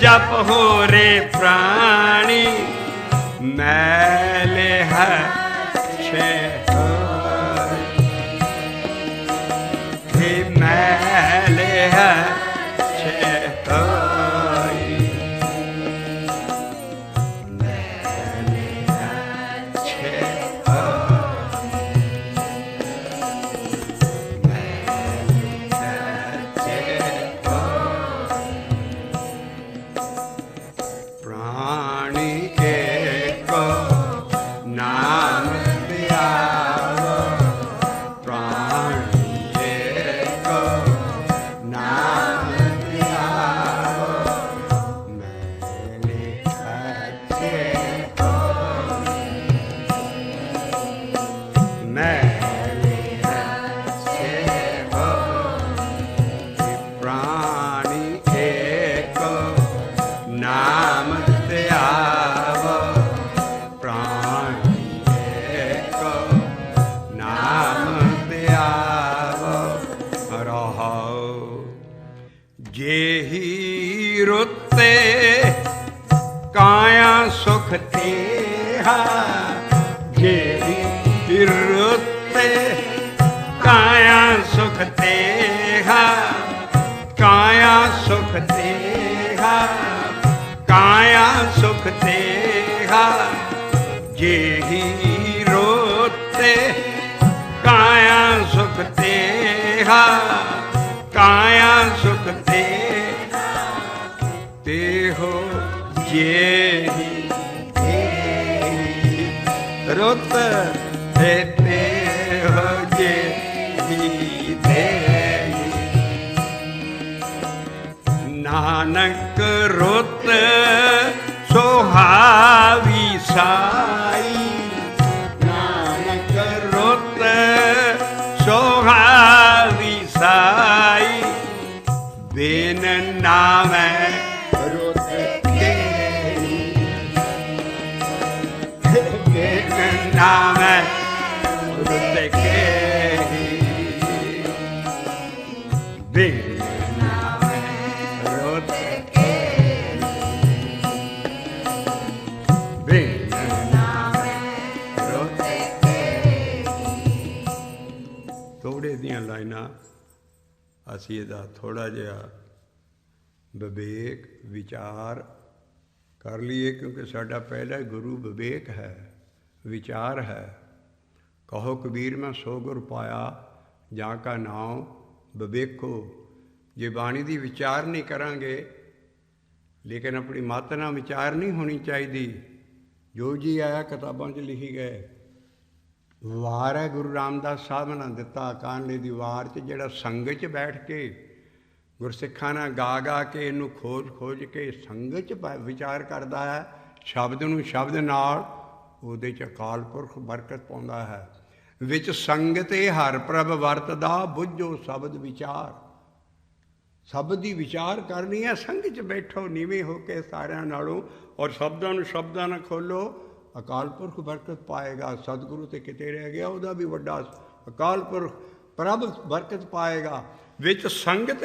जप हो रे प्राणी, मैले है मैले है प्राणी एक नाम ध्यावो, प्राणी एक नाम ध्यावो, मैले अच्छे हो, मैले अच्छे हो, प्राणी एक नाम ध्यावो, प्राणी एक नाम ध्यावो। रहो जेहि रुते काया सुख तेहा, जेहि रुते काया सुख तेहा, काया सुख तेहा, काया सुख तेहा, जेहि रोते काया सुख तेहा, काया सुख तेहा, रुत हेते हो जे दे नानक रुत सुहावी साई नानक रुत सुहावी साई बिन नामै रुत केरी बिन नामै रुत केरी बिन ਲਾਈਨਾਂ ਅਸੀਂ ਇਹਦਾ ਥੋੜ੍ਹਾ ਜਿਹਾ ਵਿਵੇਕ ਵਿਚਾਰ ਕਰ ਲਈਏ, ਕਿਉਂਕਿ ਸਾਡਾ ਪਹਿਲਾ ਗੁਰੂ ਵਿਵੇਕ ਹੈ, ਵਿਚਾਰ ਹੈ। ਕਹੋ ਕਬੀਰ ਮੈਂ ਸੋ ਗੁਰ ਪਾਇਆ ਜਾਂ ਕਾ ਨਾਮ ਵਿਵੇਕੋ। ਜੇ ਬਾਣੀ ਦੀ ਵਿਚਾਰ ਨਹੀਂ ਕਰਾਂਗੇ, ਲੇਕਿਨ ਆਪਣੀ ਮੱਤ ਨਾਲ ਵਿਚਾਰ ਨਹੀਂ ਹੋਣੀ ਚਾਹੀਦੀ। ਜੋ ਜੀ ਆਇਆ ਕਿਤਾਬਾਂ 'ਚ ਲਿਖੀ ਗਏ। ਵਾਰ ਹੈ ਗੁਰੂ ਰਾਮਦਾਸ ਸਾਹਿਬ ਨੇ ਦਿੱਤਾ ਕਾਨਲੇ ਦੀ ਵਾਰ 'ਚ, ਜਿਹੜਾ ਸੰਗਤ 'ਚ ਬੈਠ ਕੇ ਗੁਰਸਿੱਖਾਂ ਨਾਲ ਗਾ ਗਾ ਕੇ ਇਹਨੂੰ ਖੋਜ ਕੇ ਸੰਗਤ 'ਚ ਵਿਚਾਰ ਕਰਦਾ ਹੈ, ਸ਼ਬਦ ਨੂੰ ਸ਼ਬਦ ਨਾਲ, ਉਹਦੇ 'ਚ ਅਕਾਲ ਪੁਰਖ ਬਰਕਤ ਪਾਉਂਦਾ ਹੈ। ਵਿੱਚ ਸੰਗਤੇ ਹਰ ਪ੍ਰਭ ਵਰਤਦਾ ਬੁੱਝੋ ਸ਼ਬਦ ਵਿਚਾਰ। ਸ਼ਬਦ ਦੀ ਵਿਚਾਰ ਕਰਨੀ ਹੈ, ਸੰਗਤ 'ਚ ਬੈਠੋ ਨੀਵੇਂ ਹੋ ਕੇ ਸਾਰਿਆਂ ਨਾਲੋਂ, ਔਰ ਸ਼ਬਦਾਂ ਨੂੰ ਸ਼ਬਦਾਂ ਨਾਲ ਖੋਲ੍ਹੋ, ਅਕਾਲ ਪੁਰਖ ਬਰਕਤ ਪਾਏਗਾ। ਸਤਿਗੁਰੂ ਤੇ ਕਿਤੇ ਰਹਿ ਗਿਆ, ਉਹਦਾ ਵੀ ਵੱਡਾ ਅਕਾਲ ਪੁਰਖ ਪ੍ਰਭ ਬਰਕਤ ਪਾਏਗਾ। ਵਿੱਚ ਸੰਗਤ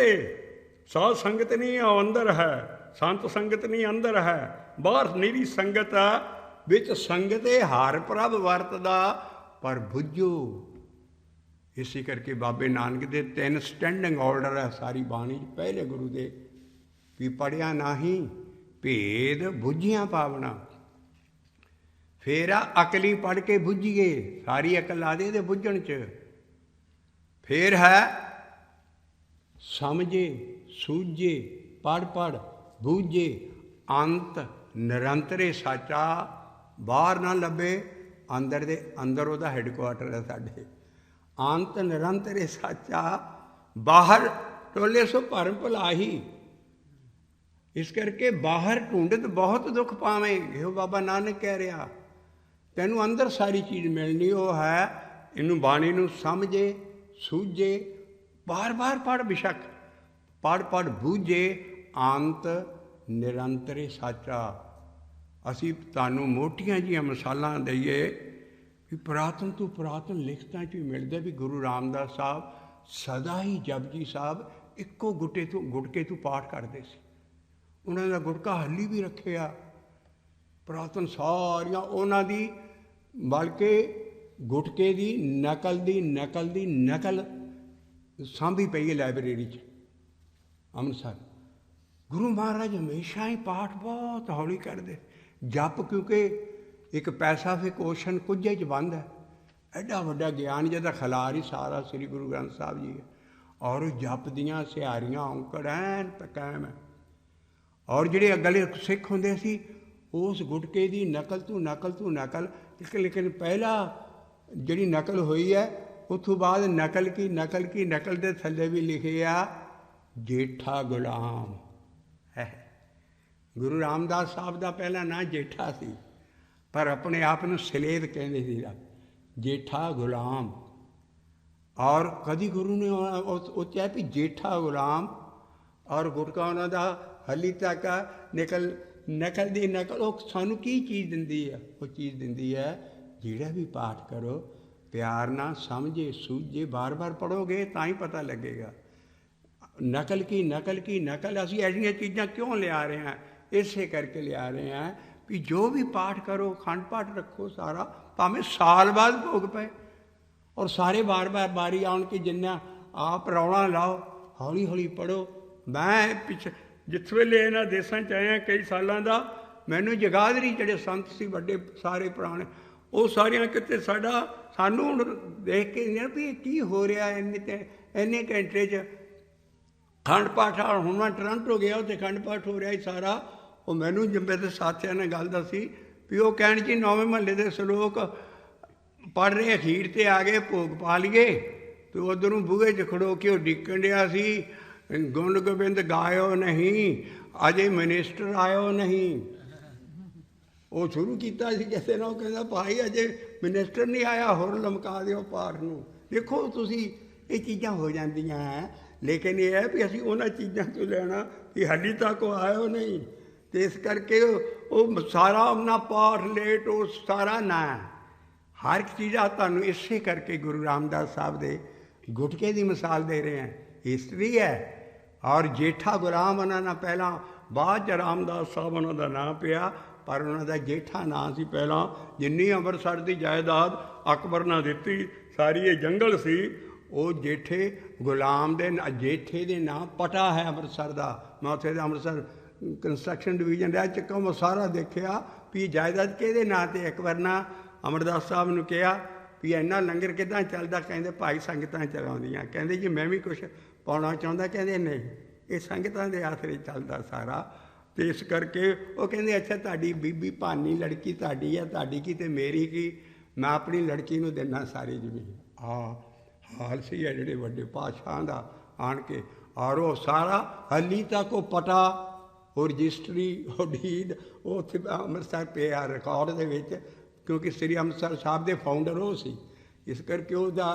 ਸਾਧ ਸੰਗਤ ਨਹੀਂ ਉਹ ਅੰਦਰ ਹੈ, ਸੰਤ ਸੰਗਤ ਨਹੀਂ ਅੰਦਰ ਹੈ, ਬਾਹਰ ਨਿਰੀ ਸੰਗਤ ਆ। ਵਿੱਚ ਸੰਗਤੇ ਹਰ ਪ੍ਰਭ ਵਰਤਦਾ ਪਰ ਬੁੱਝੋ। ਇਸੇ ਕਰਕੇ ਬਾਬੇ ਨਾਨਕ ਦੇ 3 ਸਟੈਂਡਿੰਗ ਆਰਡਰ ਹੈ ਸਾਰੀ ਬਾਣੀ। ਪਹਿਲੇ ਗੁਰੂ ਦੇ ਵੀ ਪੜ੍ਹਿਆ ਨਾਹੀਂ ਭੇਦ ਬੁੱਝੀਆਂ ਪਾਵਣਾ। ਫਿਰ ਆ ਅਕਲੀ ਪੜ੍ਹ ਕੇ ਬੁੱਝੀਏ, ਸਾਰੀ ਅਕਲ ਲਾ ਦੇ ਇਹਦੇ ਬੁੱਝਣ 'ਚ। ਫਿਰ ਹੈ ਸਮਝੇ ਸੂਝੇ ਪੜ੍ਹ ਬੂਝੇ ਅੰਤ ਨਿਰੰਤਰੇ ਸਾਚਾ। ਬਾਹਰ ਨਾ ਲੱਭੇ, ਅੰਦਰ ਦੇ ਅੰਦਰ ਉਹਦਾ ਹੈਡਕੁਆਟਰ ਹੈ ਸਾਡੇ। ਅੰਤ ਨਿਰੰਤਰੇ ਸਾਚਾ, ਬਾਹਰ ਟੋਲੇ ਸੋ ਭਰਮ ਭੁਲਾਹੀ। ਇਸ ਕਰਕੇ ਬਾਹਰ ਢੂੰਡਤ ਬਹੁਤ ਦੁੱਖ ਪਾਵੇਂਗੇ, ਉਹ ਬਾਬਾ ਨਾਨਕ ਕਹਿ ਰਿਹਾ। ਤੈਨੂੰ ਅੰਦਰ ਸਾਰੀ ਚੀਜ਼ ਮਿਲਣੀ, ਉਹ ਹੈ ਇਹਨੂੰ ਬਾਣੀ ਨੂੰ ਸਮਝੇ ਸੂਝੇ, ਬਾਰ-ਬਾਰ ਪੜ੍ਹ, ਬਿਸ਼ੱਕ ਪੜ੍ਹ ਬੂਝੇ ਅੰਤ ਨਿਰੰਤਰੇ ਸਾਚਾ। ਅਸੀਂ ਤੁਹਾਨੂੰ ਮੋਟੀਆਂ ਜਿਹੀਆਂ ਮਿਸਾਲਾਂ ਦਈਏ ਵੀ ਪੁਰਾਤਨ ਤੋਂ ਪੁਰਾਤਨ ਲਿਖਤਾਂ 'ਚ ਵੀ ਮਿਲਦਾ ਵੀ ਗੁਰੂ ਰਾਮਦਾਸ ਸਾਹਿਬ ਸਦਾ ਹੀ ਜਪਜੀ ਸਾਹਿਬ ਇੱਕੋ ਗੁਟਕੇ ਤੋਂ ਪਾਠ ਕਰਦੇ ਸੀ। ਉਹਨਾਂ ਦਾ ਗੁਟਕਾ ਹੱਲੀ ਵੀ ਰੱਖਿਆ। ਪੁਰਾਤਨ ਸਾਰੀਆਂ ਉਹਨਾਂ ਦੀ, ਬਲਕਿ ਗੁਟਕੇ ਦੀ ਨਕਲ ਸਾਂਭੀ ਪਈ ਹੈ ਲਾਇਬ੍ਰੇਰੀ 'ਚ ਅੰਮ੍ਰਿਤਸਰ। ਗੁਰੂ ਮਹਾਰਾਜ ਹਮੇਸ਼ਾ ਹੀ ਪਾਠ ਬਹੁਤ ਹੌਲੀ ਕਰਦੇ। ਜਪ ਕਿਉਂਕਿ ਇੱਕ ਪੈਸਾ ਫਿਰ ਕੋਸ਼ਨ ਕੁੱਜੇ 'ਚ ਬੰਦ ਹੈ। ਐਡਾ ਵੱਡਾ ਗਿਆਨ ਜਿਹਦਾ ਖਿਲਾਰ ਹੀ ਸਾਰਾ ਸ੍ਰੀ ਗੁਰੂ ਗ੍ਰੰਥ ਸਾਹਿਬ ਜੀ ਹੈ। ਔਰ ਜਪ ਦੀਆਂ ਸਿਹਾਰੀਆਂ ਔਂਕੜ ਐਨ ਕਾਇਮ ਹੈ। ਔਰ ਜਿਹੜੇ ਅਗਲੇ ਸਿੱਖ ਹੁੰਦੇ ਸੀ, ਉਸ ਗੁਟਕੇ ਦੀ ਨਕਲ ਤੋਂ ਨਕਲ, ਲੇਕਿਨ ਪਹਿਲਾ ਜਿਹੜੀ ਨਕਲ ਹੋਈ ਹੈ, ਉਸ ਤੋਂ ਬਾਅਦ ਨਕਲ ਦੇ ਥੱਲੇ ਵੀ ਲਿਖਿਆ ਜੇਠਾ ਗੁਲਾਮ ਹੈ। ਗੁਰੂ ਰਾਮਦਾਸ ਸਾਹਿਬ ਦਾ ਪਹਿਲਾ ਨਾਂ ਜੇਠਾ ਸੀ, ਪਰ ਆਪਣੇ ਆਪ ਨੂੰ ਸਲੇਦ ਕਹਿੰਦੇ ਸੀ, ਜੇਠਾ ਗੁਲਾਮ। ਔਰ ਕਦੀ ਗੁਰੂ ਨੇ ਉੱਚਿਆ ਵੀ ਜੇਠਾ ਗੁਲਾਮ। ਔਰ ਗੁਟਕਾ ਉਹਨਾਂ ਦਾ ਹਾਲੀ ਤੱਕ ਨਕਲ ਦੀ ਨਕਲ ਉਹ ਸਾਨੂੰ ਕੀ ਚੀਜ਼ ਦਿੰਦੀ ਹੈ? ਉਹ ਚੀਜ਼ ਦਿੰਦੀ ਹੈ ਜਿਹੜਾ ਵੀ ਪਾਠ ਕਰੋ ਪਿਆਰ ਨਾਲ ਸਮਝੇ ਸੂਝੇ, ਬਾਰ ਪੜ੍ਹੋਗੇ ਤਾਂ ਹੀ ਪਤਾ ਲੱਗੇਗਾ। ਨਕਲ ਅਸੀਂ ਐਸੀਆਂ ਚੀਜ਼ਾਂ ਕਿਉਂ ਲਿਆ ਰਹੇ ਹਾਂ? ਇਸੇ ਕਰਕੇ ਲਿਆ ਰਹੇ ਹਾਂ ਵੀ ਜੋ ਵੀ ਪਾਠ ਕਰੋ, ਅਖੰਡ ਪਾਠ ਰੱਖੋ ਸਾਰਾ, ਭਾਵੇਂ ਸਾਲ ਬਾਅਦ ਭੋਗ ਪਏ, ਔਰ ਸਾਰੇ ਬਾਰ ਬਾਰੀ ਆਉਣ ਕੇ ਜਿੰਨਾ ਆਪ ਰੌਲਾ ਲਾਓ, ਹੌਲੀ ਪੜ੍ਹੋ। ਮੈਂ ਜਿਸ ਵੇਲੇ ਇਹਨਾਂ ਦੇਸ਼ਾਂ 'ਚ ਆਇਆ ਕਈ ਸਾਲਾਂ ਦਾ, ਮੈਨੂੰ ਜਗਾਦਰੀ ਜਿਹੜੇ ਸੰਤ ਸੀ ਵੱਡੇ ਸਾਰੇ ਪੁਰਾਣੇ, ਉਹ ਸਾਰੀਆਂ ਕਿਤੇ ਸਾਨੂੰ ਹੁਣ ਦੇਖ ਕੇ ਵੀ ਇਹ ਕੀ ਹੋ ਰਿਹਾ ਇੰਨੇ ਘੰਟੇ 'ਚ ਅਖੰਡ ਪਾਠ। ਹੁਣ ਮੈਂ ਟੋਰਾਂਟੋ ਗਿਆ, ਉੱਥੇ ਅਖੰਡ ਪਾਠ ਹੋ ਰਿਹਾ ਸੀ ਸਾਰਾ। ਉਹ ਮੈਨੂੰ ਮੇਰੇ ਸਾਥੀਆਂ ਨੇ ਗੱਲ ਦੱਸੀ ਵੀ ਉਹ ਕਹਿਣ ਜੀ 9ਵੇਂ ਮਹੱਲੇ ਦੇ ਸ਼ਲੋਕ पढ़ रहे अखीर ते आ गए भोग पा लिए तो उधरों बूहे च खड़ो के डिकन दिया सी गुण गोबिंद गायो नहीं अजे मिनिस्टर आयो नहीं। वो शुरू किया किसी ने कहता भाई अजे मिनिस्टर नहीं आया होर लमका दिओ पाठ नूं। देखो तुसी ये चीज़ां हो जांदियां हैं लेकिन यह है भी असीं उन्हां चीज़ां तो लेना कि हाली तक वो आयो नहीं तो इस करके वो सारा अपना पाठ लेट वो सारा ना हर एक चीज़ तुहानूं इसे करके गुरु रामदास साहब दे गुटके की मिसाल दे रहे हैं हिस्टरी है। और जेठा गुलाम उन्होंने पहला बाद च रामदास साहब उन्होंने नाम पिया पर उन्होंने जेठा नाम से पहला जिन्नी अमृतसर की जायदाद अकबर ने दी सारी ये जंगल सी वो जेठे गुलाम दे जेठे दे नाम पटा है अमृतसर का। मैं उत्थे अमृतसर कंस्ट्रक्शन डिवीजन रह चुका मैं सारा देखा भी जायदाद कि नाँ से एक बार ना अमरदास साहब ने कहा भी इन्ना लंगर किदां चलदा कहंदे भाई संगतां चलाउंदियां कहंदे जी मैं भी कुछ पाउणा चाहुंदा कहंदे नहीं ये संगतां दे आसरे चलदा सारा। तो इस करके वो कहंदे अच्छा तुहाडी बीबी भानी लड़की तुहाडी है तुहाडी की ते मेरी की मैं अपनी लड़की नूं देना सारी जमीन। हाल सी है जिहड़े वड्डे पातशाह दा आण के और वो सारा हली तक वो पटा और रजिस्ट्री और डीड वो उत्थे अमृतसर पे आ रिकॉर्ड दे विच क्योंकि श्री अमृतसर साहब के फाउंडर वो सी इस करके उसका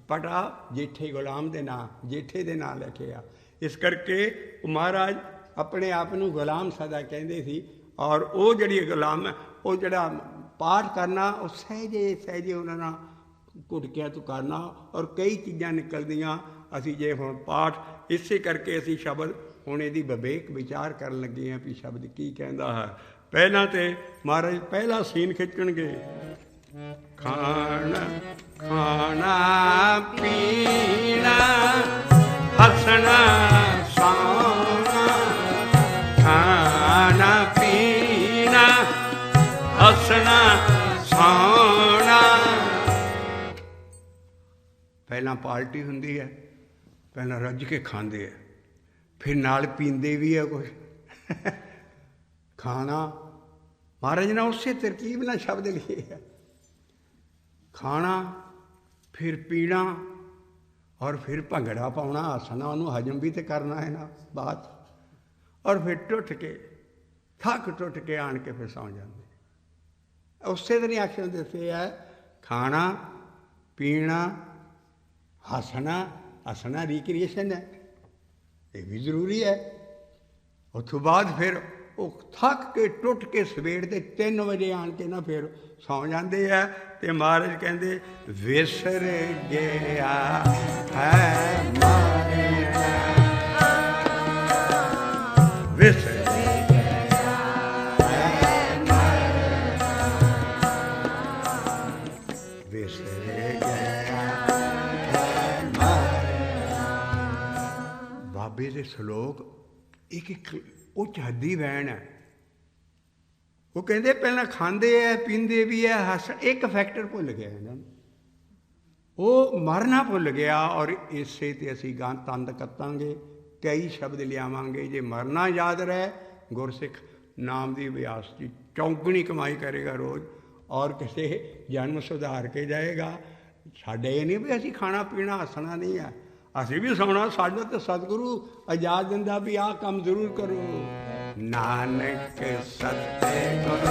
पटा जेठे गुलाम के नाम जेठे के नाम लिखे आ। इस करके महाराज अपने आप को गुलाम सदा कहते सी और वो जी गुलाम वो जड़ा पाठ करना वो सहजे सहजे उन्होंने घुटकिया तो करना और कई चीज़ां निकलदियाँ असी जे हुण पाठ इसे करके असी शब्द हुण इहदी विवेक विचार कर लगे हैं भी शब्द की कहता है। पहला तो महाराज पहला सीन खिंचणगे खाना खाना पीना हसना सोना खाना पीना हसना सोना। पहला पार्टी हुंदी है पहला रज के खांदे है फिर नाल पींदे भी है कुछ खाना महाराज ने उसे तरकीब ना शब्द लिखे है खाना फिर पीना और फिर भंगड़ा पाना हसना उन्होंने हजम भी तो करना है ना बात और फिर टुट के थक टुट के आन के फिर सौ जाते उसे तरह एक्शन दसे है खाना पीना हसना हसना रिक्रिएशन है ये भी जरूरी है। उस बाद फिर वो थक के टुट के सवेर के 3 बजे आन के ना फिर सौ जाते हैं तो महाराज कहते विसर गया है विसर बाबे के सलोक एक एक उच्च हद्दी वैन है वो कहते पहला खाते है पींदे भी है हस एक फैक्टर भुल गया इन्होंने वो मरना भुल गया और इसे ते असी गां तंद कत्तांगे कई शब्द लियावांगे जे मरना याद रहे गुरसिख नाम की अभ्यास की चौगुनी कमाई करेगा रोज़ और किसी जन्म सुधार के जाएगा। साडे ये नहीं भी असी खाना पीना हसना नहीं है असी भी सोना साडा तो सतगुरु इजाज़त दिंदा भी आ काम जरूर करो नानक सतगुर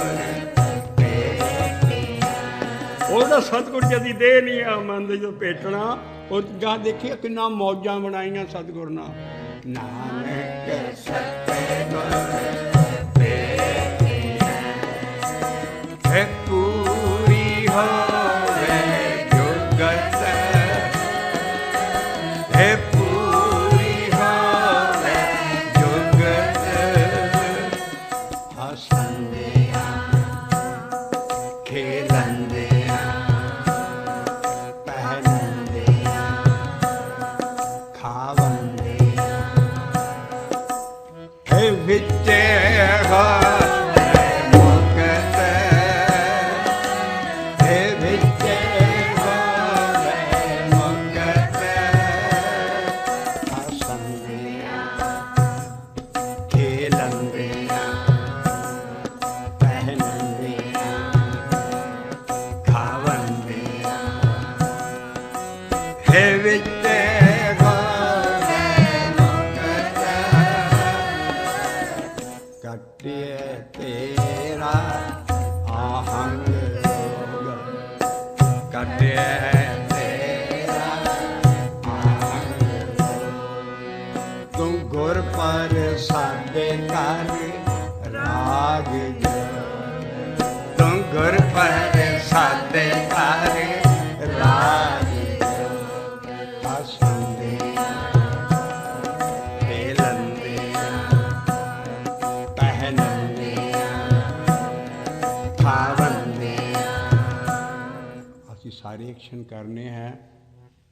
ਉਹਦਾ सतगुर जदी दे नहीं है मन जो पेटना ਉਹ ਗਾ देखिए किन्ना मौजा बनाइया सतगुर ना नानक सतगुर पूरी हो कटिए तेरा आहंग रोग, कटिए तेरा आहंग रोग। तू गुर पर साधे कर राग जो, तू गुर पर साधे कर राग जो। हसंदे खेलंदे पहनंदे खावंदे, ਅਸੀਂ ਸਾਰੇ ਐਕਸ਼ਨ ਕਰਨੇ ਹੈ,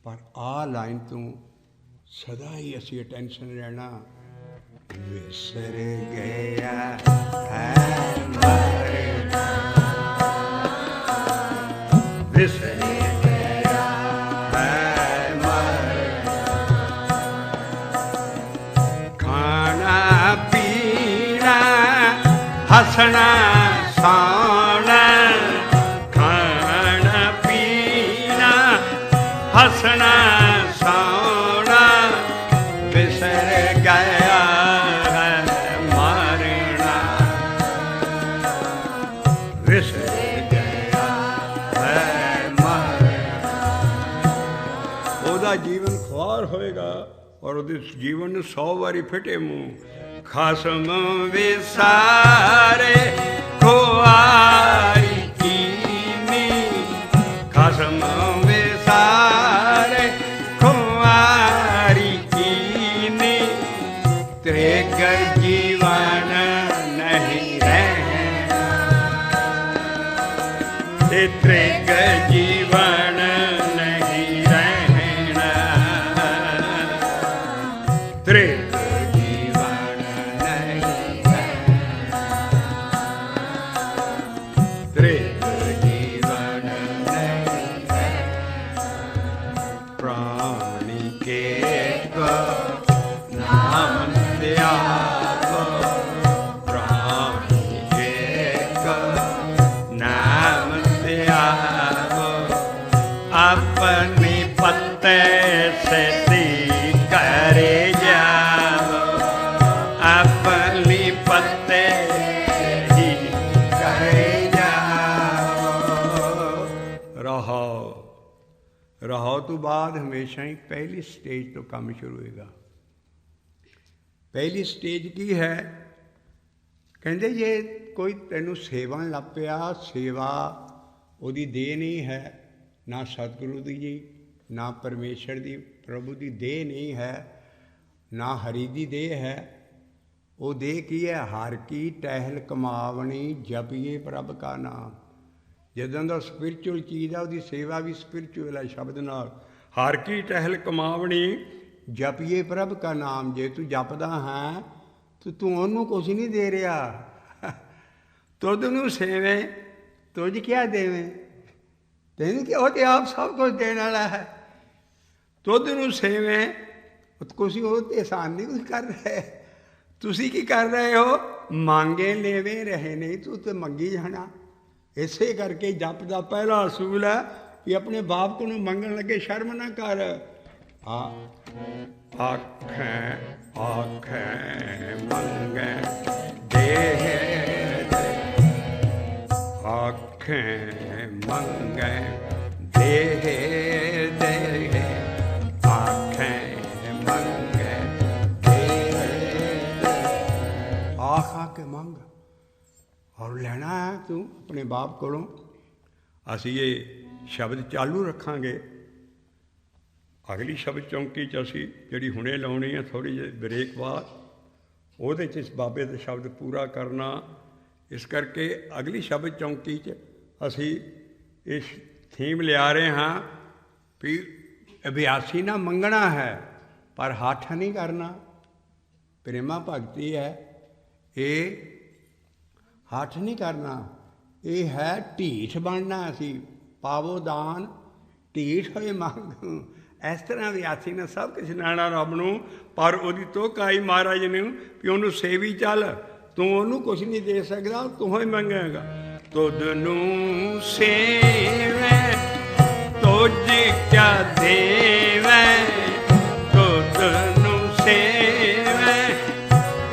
ਪਰ ਆਹ ਲਾਈਨ ਤੋਂ ਸਦਾ ਹੀ ਅਸੀਂ ਅਟੈਂਸ਼ਨ ਰਹਿਣਾ। ਵਿਸਰ ਗਿਆ ਹੈ ਮਰਨਾ, ਵਿਸਰ ਗਿਆ ਹੈ ਮਰਨਾ। ਖਾਣਾ ਪੀਣਾ ਹੱਸਣਾ ਸੌਣਾ, ਖਾਣਾ ਪੀਣਾ ਹੱਸਣਾ ਸੌਣਾ, ਵਿਸਰ ਗਿਆ ਹੈ ਮਰਨਾ, ਵਿਸਰ ਗਿਆ ਹੈ ਮਰਨਾ। ਉਹਦਾ ਜੀਵਨ ਖੁਆਰ ਹੋਏਗਾ ਔਰ ਉਹਦੇ ਜੀਵਨ ਨੂੰ 100 ਵਾਰੀ ਫਿਟੇ ਮੂੰਹ। ਖਸਮ ਵਿਸਾਰੇ ਖੁਆਰੀ ਕੀਨੀ, ਖਸਮ ਵਿਸਾਰੇ ਖੁਆਰੀ ਕੀਨੀ, ਤ੍ਰਿਗ ਜੀਵਨ ਨਹੀਂ ਰਹਿਣਾ, ਤੇ ਤ੍ਰਿਗ ਜੀਵਨ ਨਹੀਂ ਰਹਿਣਾ, ਤ੍ਰਿਗ ਜੀਵਨ ਨਹੀਂ ਰਹਿਣਾ, ਤ੍ਰਿਗ ਜੀਵਨ ਨਹੀਂ ਰਹਿਣਾ। ਪ੍ਰਾਣੀ ਕੇ ਨਾਮ ਧਿਆਵੋ, ਪ੍ਰਾਣੀ ਕੇ ਨਾਮ ਧਿਆਵੋ, ਆਪਣੀ ਪੱਤੇ ਸਿੱਧੀ ਕਰੇ ਜਾਵੋ, ਆਪਣੀ ਪੱਤੇ ਹੀ ਕਰੇ ਜਾਵੋ। ਰਹਾਓ, ਰਹਾਓ ਤੋਂ ਬਾਅਦ ਹਮੇਸ਼ਾ ਹੀ ਪਹਿਲੀ ਸਟੇਜ ਤੋਂ ਕੰਮ ਸ਼ੁਰੂ ਹੋਏਗਾ। ਪਹਿਲੀ ਸਟੇਜ ਕੀ ਹੈ? ਕਹਿੰਦੇ ਜੇ ਕੋਈ ਤੈਨੂੰ ਸੇਵਣ ਲੱਗ ਪਿਆ, ਸੇਵਾ ਉਹਦੀ ਦੇਹ ਨਹੀਂ ਹੈ, ਨਾ ਸਤਿਗੁਰੂ ਦੀ ਜੀ, ਨਾ ਪਰਮੇਸ਼ਰ ਦੀ ਪ੍ਰਭੂ ਦੀ ਦੇਹ ਨਹੀਂ ਹੈ, ਨਾ ਹਰੀ ਦੀ ਦੇਹ ਹੈ। ਉਹ ਦੇਹ ਕੀ ਹੈ? ਹਰ ਕੀ ਟਹਿਲ ਕਮਾਵਣੀ, ਜਪੀਏ ਪ੍ਰਭ ਕਾ ਨਾਮ। ਜਦੋਂ ਦਾ ਸਪਿਰਚੁਅਲ ਚੀਜ਼ ਆ, ਉਹਦੀ ਸੇਵਾ ਵੀ ਸਪਿਰਚੁਅਲ ਹੈ ਸ਼ਬਦ ਨਾਲ। ਹਰ ਕੀ ਟਹਿਲ ਕਮਾਵਣੀ, ਜਪੀਏ ਪ੍ਰਭ ਕਾ ਨਾਮ। ਜੇ ਤੂੰ ਜਪਦਾ ਹੈ ਤਾਂ ਤੂੰ ਉਹਨੂੰ ਕੁਛ ਨਹੀਂ ਦੇ ਰਿਹਾ, ਤੁਧ ਨੂੰ ਸੇਵੇਂ ਤੁਝ ਕਿਆ ਦੇਵੇਂ। ਤੈਨੂੰ ਕਿ ਉਹ ਤੇ ਆਪ ਸਭ ਕੁਝ ਦੇਣ ਵਾਲਾ ਹੈ। ਤੁਧ ਨੂੰ ਸੇਵੇਂ, ਕੁਛ ਉਹ ਤੇ ਆਸਾਨ ਨਹੀਂ ਕੁਛ ਕਰ ਰਹੇ। ਤੁਸੀਂ ਕੀ ਕਰ ਰਹੇ ਹੋ? ਮੰਗੇ ਲੈਵੇ ਰਹੇ ਨਹੀਂ, ਤੂੰ ਤੇ ਮੰਗੀ ਜਾਣਾ। ਇਸੇ ਕਰਕੇ ਜਪ ਦਾ ਪਹਿਲਾ ਅਸੂਲ ਹੈ ਕਿ ਆਪਣੇ ਬਾਪ ਕੋਲੋਂ ਮੰਗਣ ਲੱਗੇ ਸ਼ਰਮ ਨਾ ਕਰ। ਆਖੈ ਆਖੈ ਮੰਗੈ ਦੇਹ ਦੇ, ਆਖੈ ਮੰਗੈ ਦੇਹ ਦੇ, ਆਖੈ ਮੰਗੈ ਦੇਹ ਦੇ। ਆਖ ਆ ਕੇ ਮੰਗ ਔਰ ਲੈਣਾ ਹੈ ਤੂੰ ਆਪਣੇ ਬਾਪ ਕੋਲੋਂ। ਅਸੀਂ ਇਹ ਸ਼ਬਦ ਚਾਲੂ ਰੱਖਾਂਗੇ। ਅਗਲੀ ਸ਼ਬਦ ਚੌਂਕੀ 'ਚ ਅਸੀਂ ਜਿਹੜੀ ਹੁਣੇ ਲਾਉਣੀ ਹੈ ਥੋੜ੍ਹੀ ਜਿਹੀ ਬ੍ਰੇਕ ਬਾਅਦ, ਉਹਦੇ 'ਚ ਇਸ ਬਾਬੇ ਦਾ ਸ਼ਬਦ ਪੂਰਾ ਕਰਨਾ। ਇਸ ਕਰਕੇ ਅਗਲੀ ਸ਼ਬਦ ਚੌਂਕੀ 'ਚ ਅਸੀਂ ਇਸ ਥੀਮ ਲਿਆ ਰਹੇ ਹਾਂ ਵੀ ਅਭਿਆਸੀ ਨਾ ਮੰਗਣਾ ਹੈ ਪਰ ਹੱਠ ਨਹੀਂ ਕਰਨਾ। ਪ੍ਰੇਮਾ ਭਗਤੀ ਹੈ, ਇਹ ਹੱਠ ਨਹੀਂ ਕਰਨਾ, ਇਹ ਹੈ ਢੀਠ ਬਣਨਾ। ਅਸੀਂ ਪਾਵੋ ਦਾਨ ਢੀਠ ਹੋਏ ਮੰਗ। ਇਸ ਤਰ੍ਹਾਂ ਅਭਿਆਸੀ ਨੇ ਸਭ ਕੁਛ ਲੈਣਾ ਰੱਬ ਨੂੰ, ਪਰ ਉਹਦੀ ਤੋਕ ਆਈ ਮਹਾਰਾਜ ਨੇ ਵੀ ਉਹਨੂੰ ਸੇਵੀ ਚੱਲ, ਤੂੰ ਉਹਨੂੰ ਕੁਛ ਨਹੀਂ ਦੇ ਸਕਦਾ, ਤੂੰ ਹੀ ਮੰਗੇਗਾ। ਤੁਧ ਨੂੰ ਸੇਵੈ ਤੁਝ ਕਿਆ ਦੇਵੈ, ਤੁਧ ਨੂੰ ਸੇਵੈ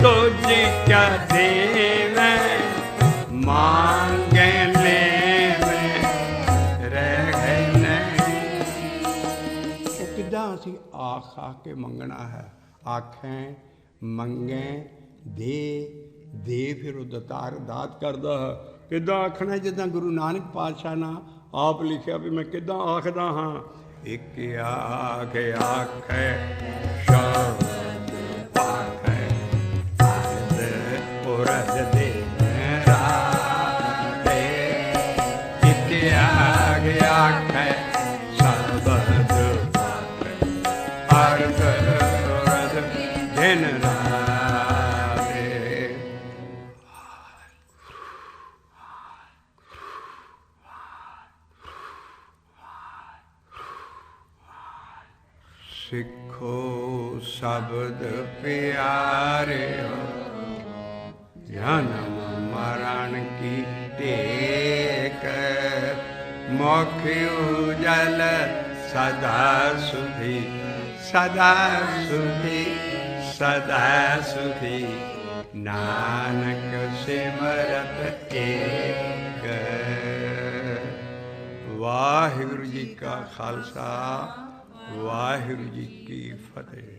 ਤੁਝ जी क्या देवे मांगे लेवे रह गए नहीं। तो किदा असी आख आख के मंगना है, आखें मंगें दे दे फिर वो दतार दात करदा है। किदा आखना जिदा गुरु नानक पातशाह ना आप लिखिया भी मैं किदा आखदा हाँ। एक आख आखे शब्द पाखे अर्ज उरज दे राते। एक आख आखे शब्द पाखे अर्ज उरज दिन राते। सिखो शब्द प्यारे हो, जन्म मरण की टेक। मोक्ष उजल सदा सुखी, सदा सुखी, सदा सुखी। नानक सिमरत एक। वाहिगुरु जी का खालसा, वाहिगुरु जी की फतेह।